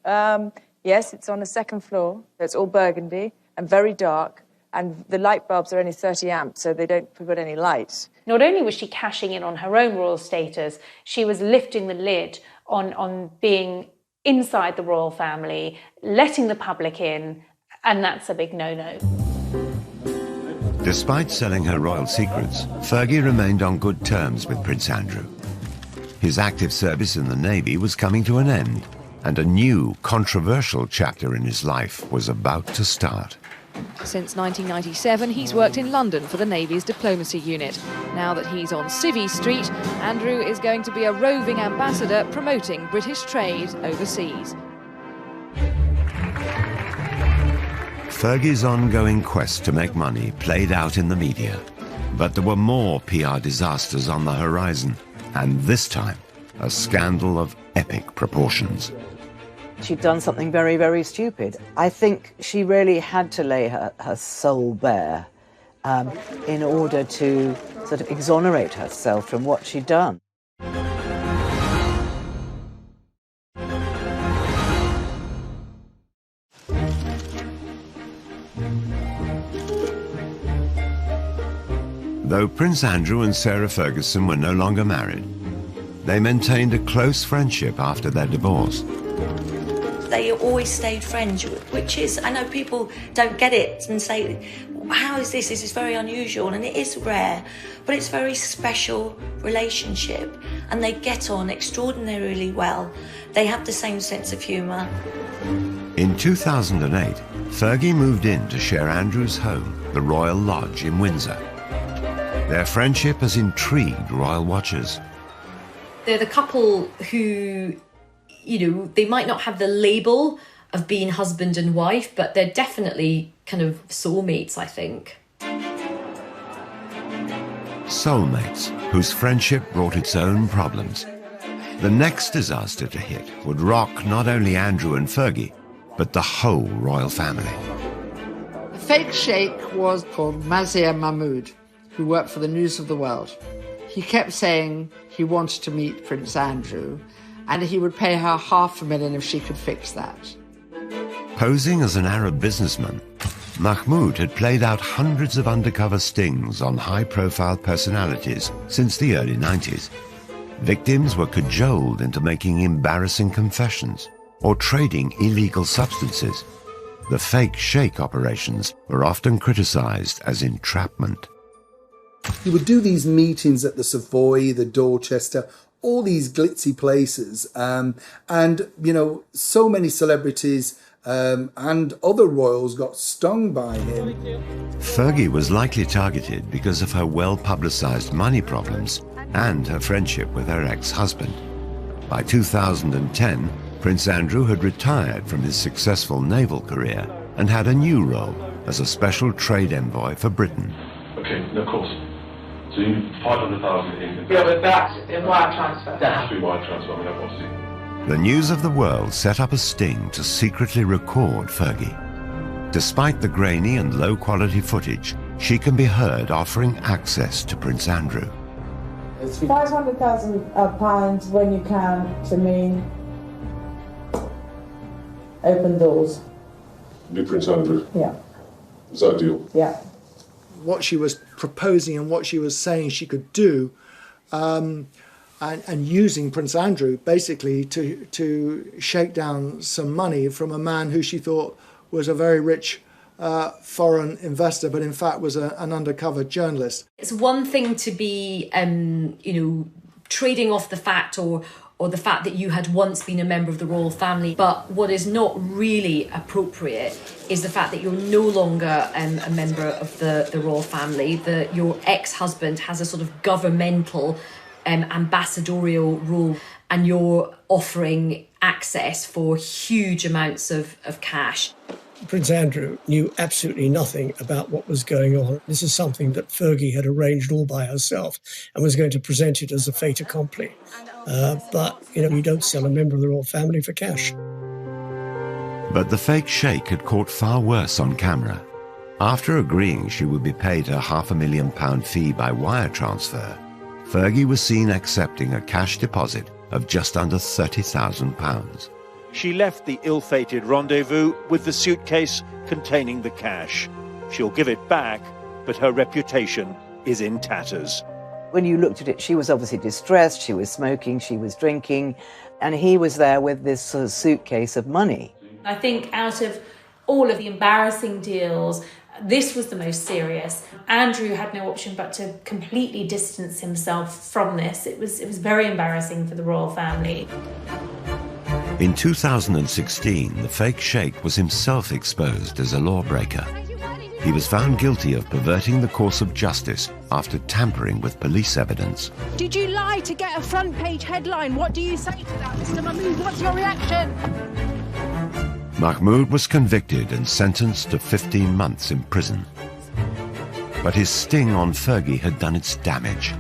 Yes, it's on the second floor. It's all burgundy and very dark. and the light bulbs are only 30 amps, so they don't put any light. Not only was she cashing in on her own royal status, she was lifting the lid on being inside the royal family, letting the public in, and that's a big no-no. Despite selling her royal secrets, Fergie remained on good terms with Prince Andrew. His active service in the Navy was coming to an end, and a new, controversial chapter in his life was about to start. Since 1997, he's worked in London for the Navy's diplomacy unit. Now that he's on Civvy Street, Andrew is going to be a roving ambassador promoting British trade overseas. Fergie's ongoing quest to make money played out in the media. But there were more PR disasters on the horizon, and this time, a scandal of epic proportions. She'd done something very, very stupid. I think she really had to lay her soul bare in order to sort of exonerate herself from what she'd done. Though Prince Andrew and Sarah Ferguson were no longer married, they maintained a close friendship after their divorce. They always stayed friends, which is, I know people don't get it and say, how is this? This is very unusual, and it is rare, but it's a very special relationship, and they get on extraordinarily well. They have the same sense of humour. In 2008, Fergie moved in to share Andrew's home, the Royal Lodge in Windsor. Their friendship has intrigued royal watchers. They're the couple who, you know, they might not have the label of being husband and wife, but they're definitely kind of soulmates, I think. Soulmates, whose friendship brought its own problems. The next disaster to hit would rock not only Andrew and Fergie, but the whole royal family. The fake sheikh was called Mazir Mahmood, who worked for the News of the World. He kept saying he wanted to meet Prince Andrew, and he would pay her $500,000 if she could fix that. Posing as an Arab businessman, Mahmoud had played out hundreds of undercover stings on high-profile personalities since the early 90s. Victims were cajoled into making embarrassing confessions or trading illegal substances. The fake sheikh operations were often criticized as entrapment. He would do these meetings at the Savoy, the Dorchester, all these glitzy places. And, you know, so many celebrities and other royals got stung by him. Fergie was likely targeted because of her well-publicized money problems and her friendship with her ex-husband. By 2010, Prince Andrew had retired from his successful naval career and had a new role as a special trade envoy for Britain. Okay, of course. So you need 500,000 in... Yeah, but that's in wire transfer. That has to be wire transfer, I mean, obviously. The News of the World set up a sting to secretly record Fergie. Despite the grainy and low-quality footage, she can be heard offering access to Prince Andrew. It's £500,000 when you can, to me, open doors. Meet Prince Andrew? Yeah. Is that a deal? Yeah. What she was proposing and what she was saying she could do, and using Prince Andrew basically to shake down some money from a man who she thought was a very rich foreign investor, but in fact was an undercover journalist. It's one thing to be, you know, trading off the fact or the fact that you had once been a member of the royal family. But what is not really appropriate is the fact that you're no longer a member of the royal family, that your ex-husband has a sort of governmental ambassadorial role, and you're offering access for huge amounts of cash. Prince Andrew knew absolutely nothing about what was going on. This is something that Fergie had arranged all by herself and was going to present it as a fait accompli. But, you know, you don't sell a member of the royal family for cash. But the fake sheikh had caught far worse on camera. After agreeing she would be paid her £500,000 fee by wire transfer, Fergie was seen accepting a cash deposit of just under £30,000. She left the ill-fated rendezvous with the suitcase containing the cash. She'll give it back, but her reputation is in tatters. When you looked at it, she was obviously distressed, she was smoking, she was drinking, and he was there with this sort of suitcase of money. I think out of all of the embarrassing deals, this was the most serious. Andrew had no option but to completely distance himself from this. It was very embarrassing for the royal family. In 2016, the fake sheikh was himself exposed as a lawbreaker. He was found guilty of perverting the course of justice after tampering with police evidence. Did you lie to get a front page headline? What do you say to that, Mr. Mahmood? What's your reaction? Mahmoud was convicted and sentenced to 15 months in prison. But his sting on Fergie had done its damage.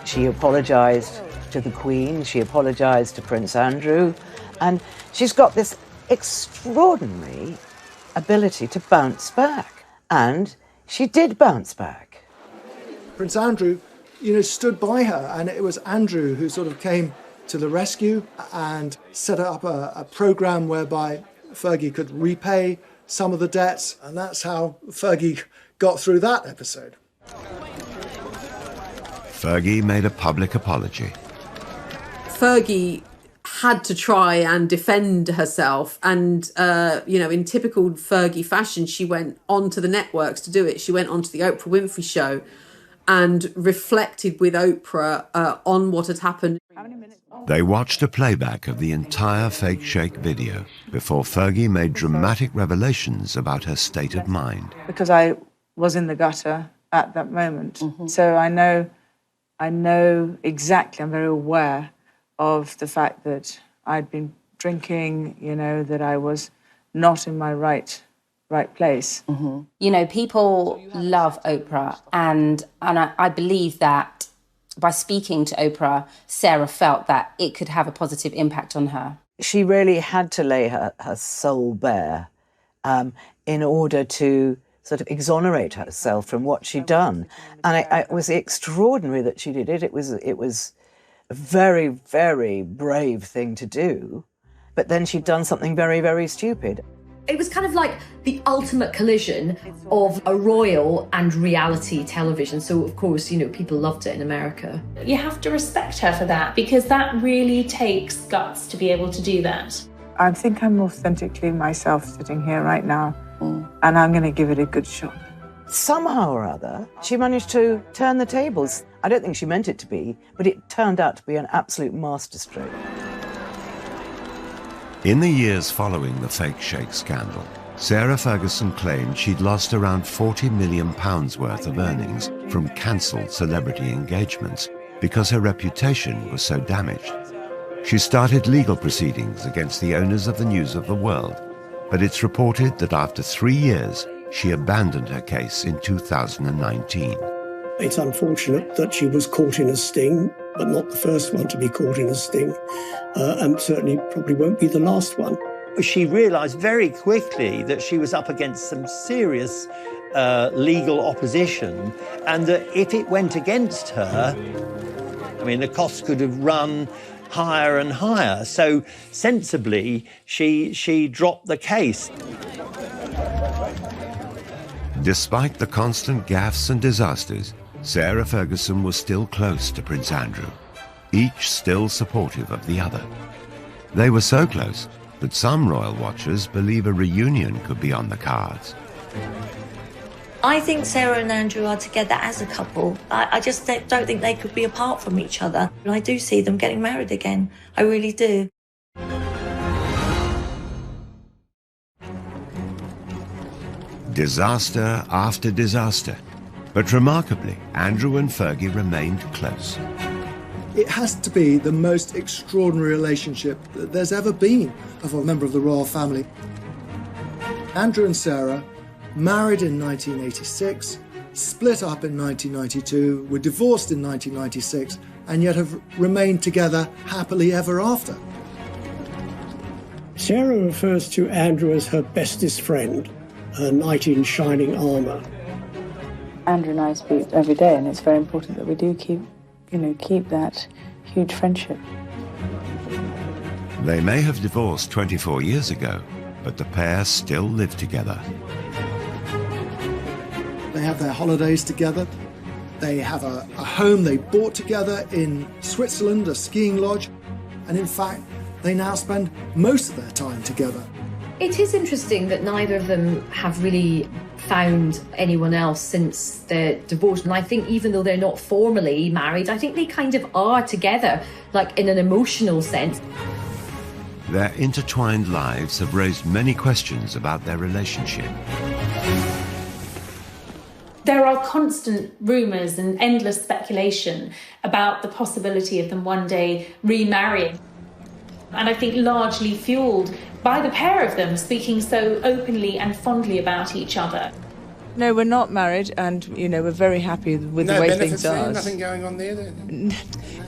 She apologised to the Queen, she apologised to Prince Andrew, and she's got this extraordinary ability to bounce back. And she did bounce back. Prince Andrew, stood by her, and it was Andrew who sort of came to the rescue and set up a programme whereby Fergie could repay some of the debts, and that's how Fergie got through that episode. Fergie made a public apology. Fergie had to try and defend herself, and in typical Fergie fashion, she went onto the networks to do it. She went onto the Oprah Winfrey Show and reflected with Oprah on what had happened. They watched a playback of the entire fake sheikh video before Fergie made dramatic revelations about her state of mind. Because I was in the gutter at that moment. So I know exactly, I'm very aware of the fact that I'd been drinking, that I was not in my right place. People love Oprah, and I believe that by speaking to Oprah, Sarah felt that it could have a positive impact on her. She really had to lay her soul bare in order to sort of exonerate herself from what she'd done. And it was extraordinary that she did it. It was a very, very brave thing to do. But then she'd done something very, very stupid. It was kind of like the ultimate collision of a royal and reality television. So, of course, people loved it in America. You have to respect her for that, because that really takes guts to be able to do that. I think I'm authentically myself sitting here right now, and I'm going to give it a good shot. Somehow or other, she managed to turn the tables. I don't think she meant it to be, but it turned out to be an absolute masterstroke. In the years following the fake sheikh scandal, Sarah Ferguson claimed she'd lost around £40 million worth of earnings from cancelled celebrity engagements because her reputation was so damaged. She started legal proceedings against the owners of the News of the World, but it's reported that after 3 years, she abandoned her case in 2019. It's unfortunate that she was caught in a sting, but not the first one to be caught in a sting, and certainly probably won't be the last one. She realised very quickly that she was up against some serious legal opposition, and that if it went against her, the costs could have run higher and higher. So sensibly, she dropped the case. Despite the constant gaffes and disasters, Sarah Ferguson was still close to Prince Andrew, each still supportive of the other. They were so close that some royal watchers believe a reunion could be on the cards. I think Sarah and Andrew are together as a couple. I just don't think they could be apart from each other. And I do see them getting married again. I really do. Disaster after disaster. But remarkably, Andrew and Fergie remained close. It has to be the most extraordinary relationship that there's ever been of a member of the royal family. Andrew and Sarah married in 1986, split up in 1992, were divorced in 1996, and yet have remained together happily ever after. Sarah refers to Andrew as her bestest friend, a knight in shining armour. Andrew and I speak every day, and it's very important that we do keep that huge friendship. They may have divorced 24 years ago, but the pair still live together. They have their holidays together. They have a home they bought together in Switzerland, a skiing lodge. And in fact, they now spend most of their time together. It is interesting that neither of them have really found anyone else since their divorce. And I think even though they're not formally married, I think they kind of are together, like in an emotional sense. Their intertwined lives have raised many questions about their relationship. There are constant rumours and endless speculation about the possibility of them one day remarrying. And I think largely fuelled by the pair of them speaking so openly and fondly about each other. No, we're not married, and, you know, we're very happy with the way things are. Nothing going on there then?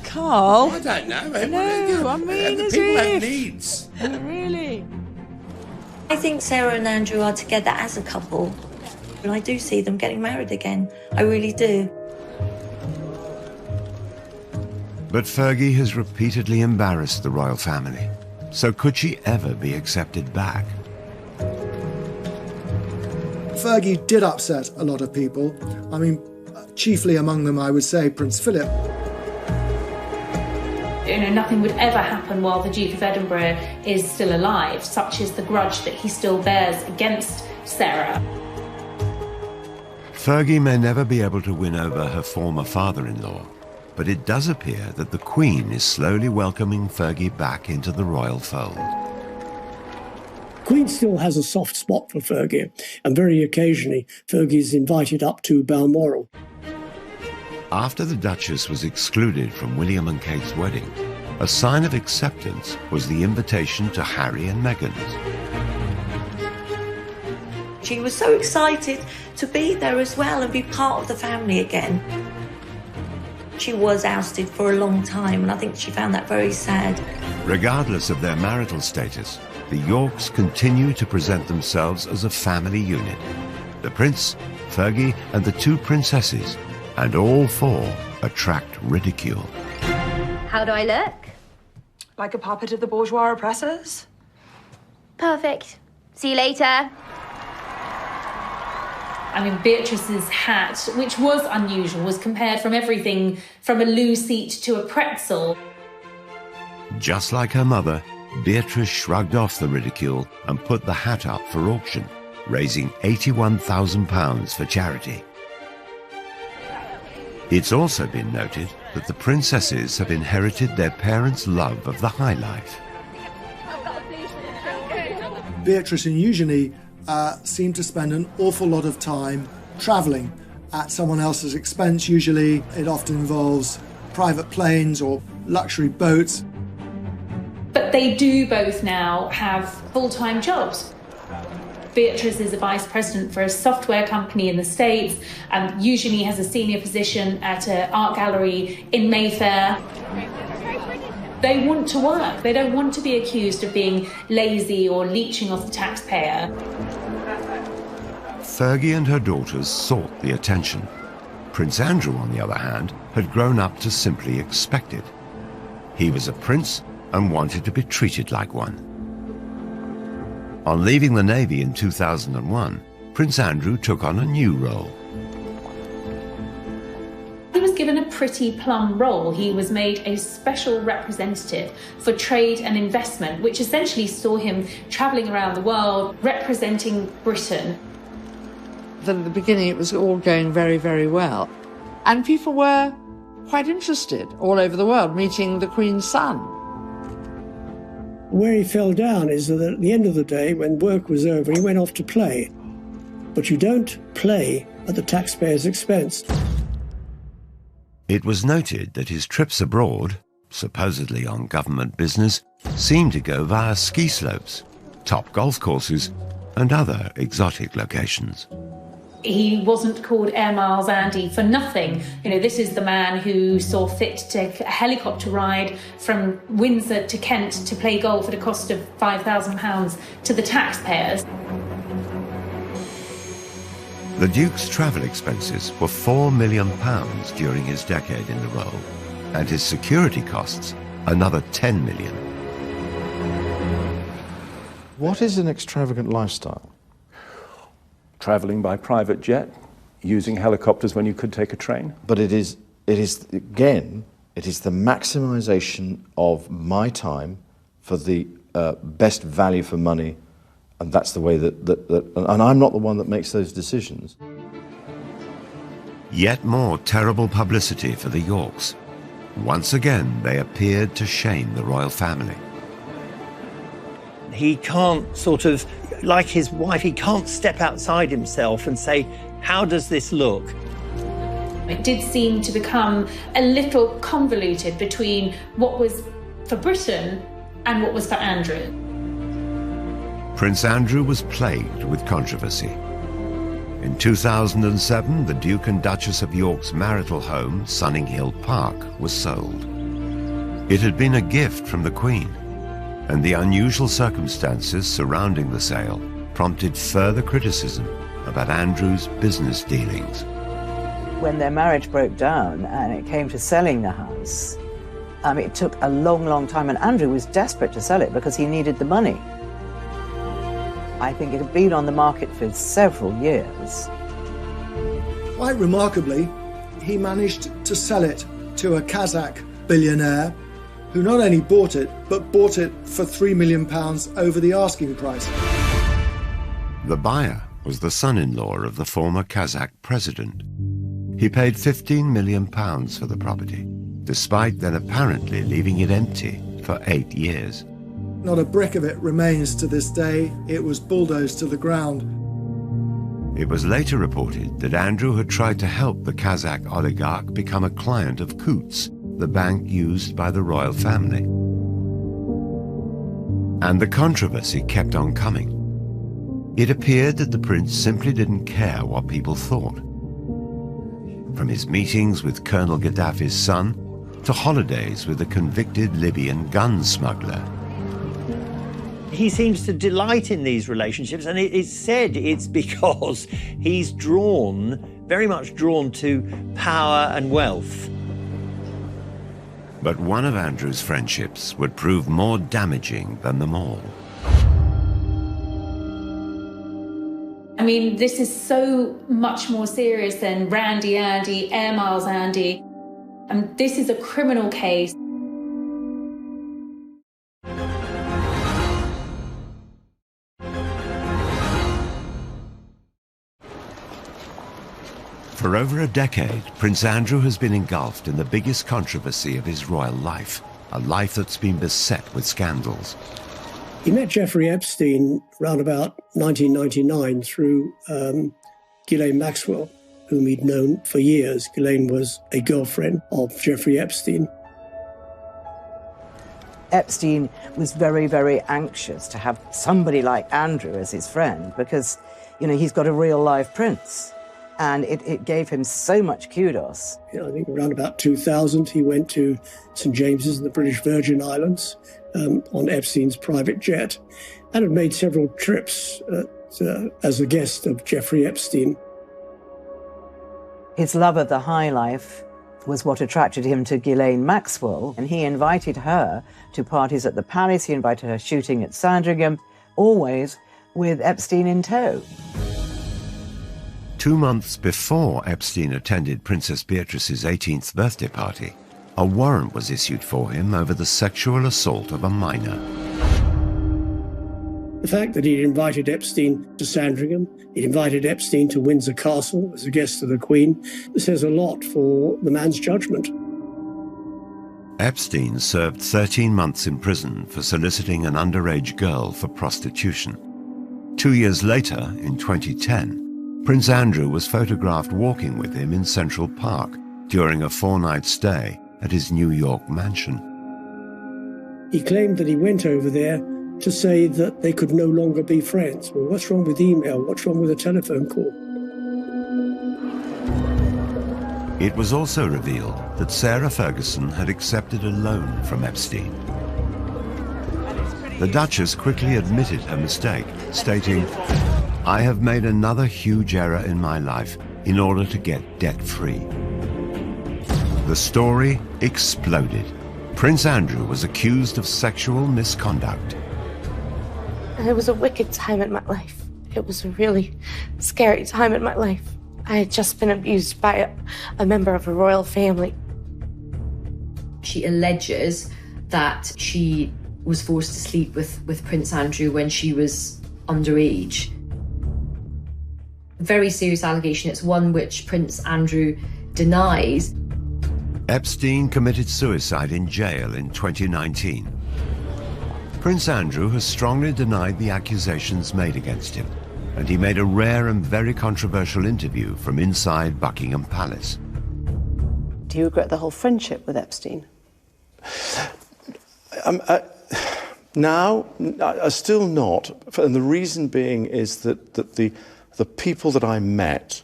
Carl? I don't know. No, I mean, as people have if. needs. Really? I think Sarah and Andrew are together as a couple. And I do see them getting married again. I really do. But Fergie has repeatedly embarrassed the royal family. So could she ever be accepted back? Fergie did upset a lot of people. I mean, chiefly among them, I would say, Prince Philip. You know, nothing would ever happen while the Duke of Edinburgh is still alive. Such is the grudge that he still bears against Sarah. Fergie may never be able to win over her former father-in-law, but it does appear that the Queen is slowly welcoming Fergie back into the royal fold. Queen still has a soft spot for Fergie, and very occasionally Fergie is invited up to Balmoral. After the Duchess was excluded from William and Kate's wedding, a sign of acceptance was the invitation to Harry and Meghan's. She was so excited to be there as well and be part of the family again. She was ousted for a long time, and I think she found that very sad. Regardless of their marital status, the Yorks continue to present themselves as a family unit. The Prince, Fergie, and the two princesses, and all four attract ridicule. How do I look? Like a puppet of the bourgeois oppressors? Perfect. See you later. I mean, Beatrice's hat, which was unusual, was compared from everything from a loo seat to a pretzel. Just like her mother, Beatrice shrugged off the ridicule and put the hat up for auction, raising £81,000 for charity. It's also been noted that the princesses have inherited their parents' love of the high life. Beatrice and Eugenie seem to spend an awful lot of time travelling at someone else's expense. Usually it often involves private planes or luxury boats. But they do both now have full-time jobs. Beatrice is a vice president for a software company in the States, and Eugenie has a senior position at an art gallery in Mayfair. They want to work. They don't want to be accused of being lazy or leeching off the taxpayer. Fergie and her daughters sought the attention. Prince Andrew, on the other hand, had grown up to simply expect it. He was a prince and wanted to be treated like one. On leaving the Navy in 2001, Prince Andrew took on a new role. He was given a pretty plum role. He was made a special representative for trade and investment, which essentially saw him travelling around the world representing Britain. At the beginning, it was all going very, very well. And people were quite interested all over the world, meeting the Queen's son. Where he fell down is that at the end of the day, when work was over, he went off to play. But you don't play at the taxpayer's expense. It was noted that his trips abroad, supposedly on government business, seemed to go via ski slopes, top golf courses, and other exotic locations. He wasn't called Air Miles Andy for nothing. You know, this is the man who saw fit to take a helicopter ride from Windsor to Kent to play golf at a cost of £5,000 to the taxpayers. The Duke's travel expenses were £4 million during his decade in the role, and his security costs another $10 million. What is an extravagant lifestyle? Travelling by private jet using helicopters when you could take a train? But it is again, it is the maximisation of my time for the best value for money, and that's the way that and I'm not the one that makes those decisions. Yet more terrible publicity for the Yorks. Once again, they appeared to shame the royal family. He can't sort of, like his wife, he can't step outside himself and say, how does this look? It did seem to become a little convoluted between what was for Britain and what was for Andrew. Prince Andrew was plagued with controversy. In 2007, the Duke and Duchess of York's marital home, Sunninghill Park, was sold. It had been a gift from the Queen, and the unusual circumstances surrounding the sale prompted further criticism about Andrew's business dealings. When their marriage broke down and it came to selling the house, it took a long, long time, and Andrew was desperate to sell it because he needed the money. I think it had been on the market for several years. Quite remarkably, he managed to sell it to a Kazakh billionaire who not only bought it, but bought it for £3 million over the asking price. The buyer was the son-in-law of the former Kazakh president. He paid £15 million for the property, despite then apparently leaving it empty for 8 years. Not a brick of it remains to this day. It was bulldozed to the ground. It was later reported that Andrew had tried to help the Kazakh oligarch become a client of Coutts, the bank used by the royal family. And the controversy kept on coming. It appeared that the prince simply didn't care what people thought. From his meetings with Colonel Gaddafi's son to holidays with a convicted Libyan gun smuggler. He seems to delight in these relationships, and it's said it's because he's very much drawn to power and wealth. But one of Andrew's friendships would prove more damaging than them all. I mean, this is so much more serious than Randy Andy, Air Miles Andy. This is a criminal case. For over a decade, Prince Andrew has been engulfed in the biggest controversy of his royal life, a life that's been beset with scandals. He met Jeffrey Epstein around about 1999 through Ghislaine Maxwell, whom he'd known for years. Ghislaine was a girlfriend of Jeffrey Epstein. Epstein was very, very anxious to have somebody like Andrew as his friend because, he's got a real live prince. And it gave him so much kudos. I think around about 2000, he went to St. James's in the British Virgin Islands on Epstein's private jet and had made several trips as a guest of Jeffrey Epstein. His love of the high life was what attracted him to Ghislaine Maxwell, and he invited her to parties at the Palace, he invited her shooting at Sandringham, always with Epstein in tow. 2 months before Epstein attended Princess Beatrice's 18th birthday party, a warrant was issued for him over the sexual assault of a minor. The fact that he'd invited Epstein to Sandringham, he'd invited Epstein to Windsor Castle as a guest of the Queen, says a lot for the man's judgment. Epstein served 13 months in prison for soliciting an underage girl for prostitution. 2 years later, in 2010, Prince Andrew was photographed walking with him in Central Park during a 4-night stay at his New York mansion. He claimed that he went over there to say that they could no longer be friends. Well, what's wrong with email? What's wrong with a telephone call? It was also revealed that Sarah Ferguson had accepted a loan from Epstein. The Duchess quickly admitted her mistake, stating, "I have made another huge error in my life in order to get debt-free." The story exploded. Prince Andrew was accused of sexual misconduct. And it was a wicked time in my life. It was a really scary time in my life. I had just been abused by a member of a royal family. She alleges that she was forced to sleep with Prince Andrew when she was underage. Very serious allegation. It's one which Prince Andrew denies. Epstein committed suicide in jail in 2019. Prince Andrew has strongly denied the accusations made against him, and he made a rare and very controversial interview from inside Buckingham Palace. Do you regret the whole friendship with Epstein? Now, still not. And the reason being is that the people that I met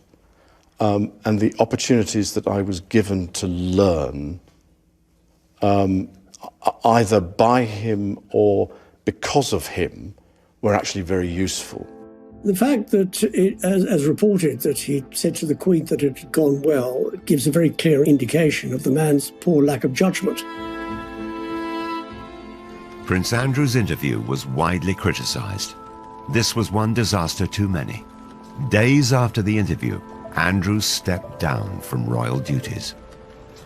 and the opportunities that I was given to learn, either by him or because of him, were actually very useful. The fact that, as reported, that he said to the Queen that it had gone well gives a very clear indication of the man's poor lack of judgment. Prince Andrew's interview was widely criticised. This was one disaster too many. Days after the interview, Andrew stepped down from royal duties.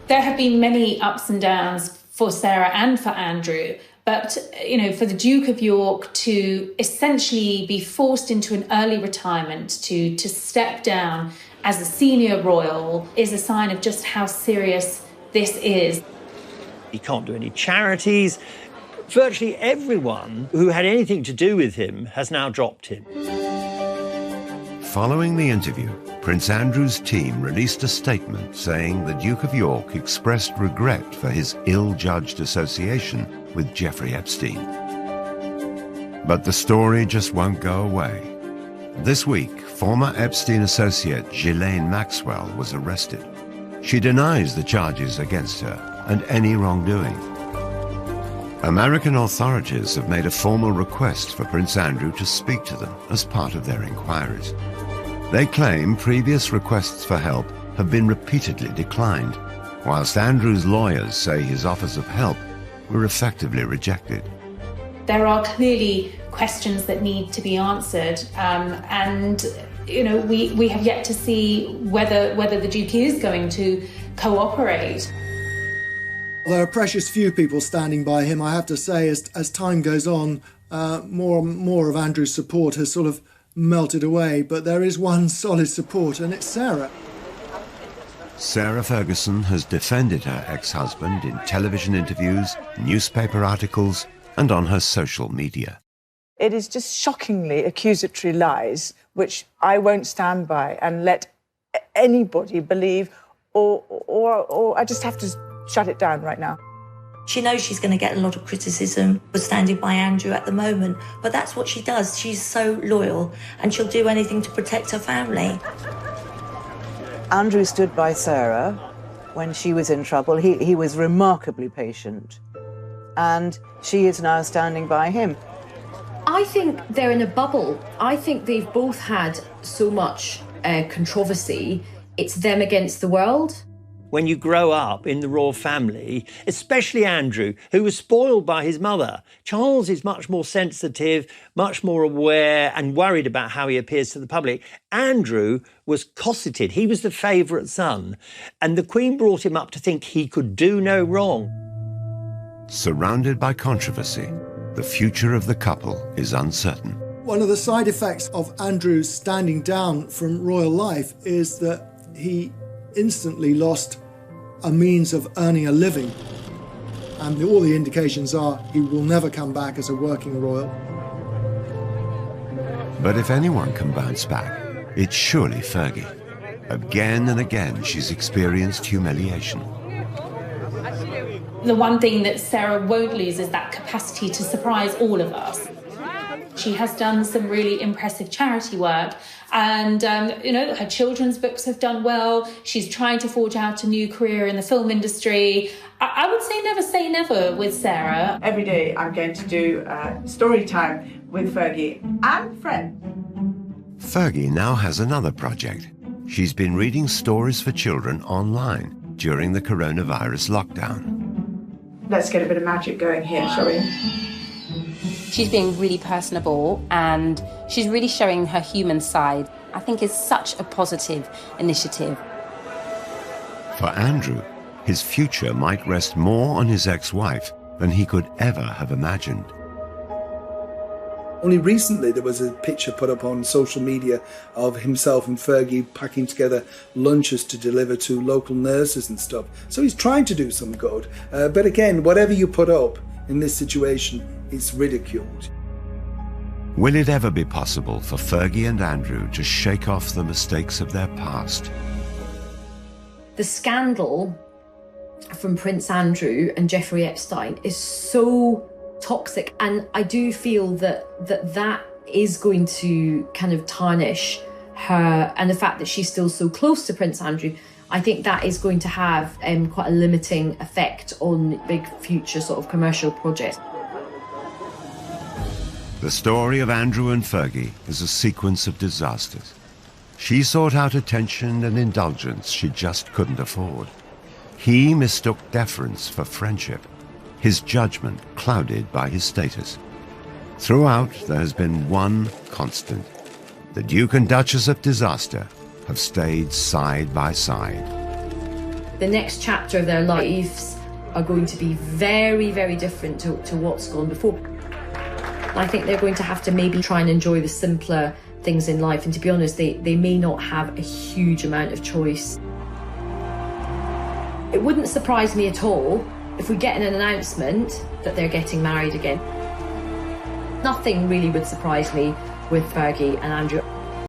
There have been many ups and downs for Sarah and for Andrew. But, you know, for the Duke of York to essentially be forced into an early retirement, to step down as a senior royal, is a sign of just how serious this is. He can't do any charities. Virtually everyone who had anything to do with him has now dropped him. Following the interview, Prince Andrew's team released a statement saying the Duke of York expressed regret for his ill-judged association with Jeffrey Epstein. But the story just won't go away. This week, former Epstein associate Ghislaine Maxwell was arrested. She denies the charges against her and any wrongdoing. American authorities have made a formal request for Prince Andrew to speak to them as part of their inquiries. They claim previous requests for help have been repeatedly declined, whilst Andrew's lawyers say his offers of help were effectively rejected. There are clearly questions that need to be answered, and you know, we have yet to see whether the Duke is going to cooperate. There are precious few people standing by him, I have to say. As time goes on, more and more of Andrew's support has sort of melted away, but there is one solid support, and it's Sarah. Sarah Ferguson has defended her ex-husband in television interviews, newspaper articles, and on her social media. It is just shockingly accusatory lies, which I won't stand by and let anybody believe, or I just have to shut it down right now. She knows she's going to get a lot of criticism for standing by Andrew at the moment, but that's what she does. She's so loyal, and she'll do anything to protect her family. Andrew stood by Sarah when she was in trouble. He was remarkably patient, and she is now standing by him. I think they're in a bubble. I think they've both had so much controversy. It's them against the world. When you grow up in the royal family, especially Andrew, who was spoiled by his mother, Charles is much more sensitive, much more aware and worried about how he appears to the public. Andrew was cosseted. He was the favourite son, and the Queen brought him up to think he could do no wrong. Surrounded by controversy, the future of the couple is uncertain. One of the side effects of Andrew standing down from royal life is that he instantly lost a means of earning a living. And all the indications are he will never come back as a working royal. But if anyone can bounce back, it's surely Fergie. Again and again, she's experienced humiliation. The one thing that Sarah won't lose is that capacity to surprise all of us. She has done some really impressive charity work, and you know, her children's books have done well. She's trying to forge out a new career in the film industry. I would say never with Sarah. Every day I'm going to do story time with Fergie and friend. Fergie now has another project. She's been reading stories for children online during the coronavirus lockdown. Let's get a bit of magic going here, shall we? She's being really personable and she's really showing her human side. I think it's such a positive initiative. For Andrew, his future might rest more on his ex-wife than he could ever have imagined. Only recently there was a picture put up on social media of himself and Fergie packing together lunches to deliver to local nurses and stuff. So he's trying to do some good. But again, whatever you put up in this situation, it's ridiculed. Will it ever be possible for Fergie and Andrew to shake off the mistakes of their past? The scandal from Prince Andrew and Jeffrey Epstein is so toxic, and I do feel that is going to kind of tarnish her, and the fact that she's still so close to Prince Andrew, I think that is going to have quite a limiting effect on big future sort of commercial projects. The story of Andrew and Fergie is a sequence of disasters. She sought out attention and indulgence she just couldn't afford. He mistook deference for friendship, his judgment clouded by his status. Throughout, there has been one constant. The Duke and Duchess of disaster have stayed side by side. The next chapter of their lives are going to be very, very different to what's gone before. I think they're going to have to maybe try and enjoy the simpler things in life, and to be honest, they may not have a huge amount of choice. It wouldn't surprise me at all if we get an announcement that they're getting married again. Nothing really would surprise me with Fergie and Andrew.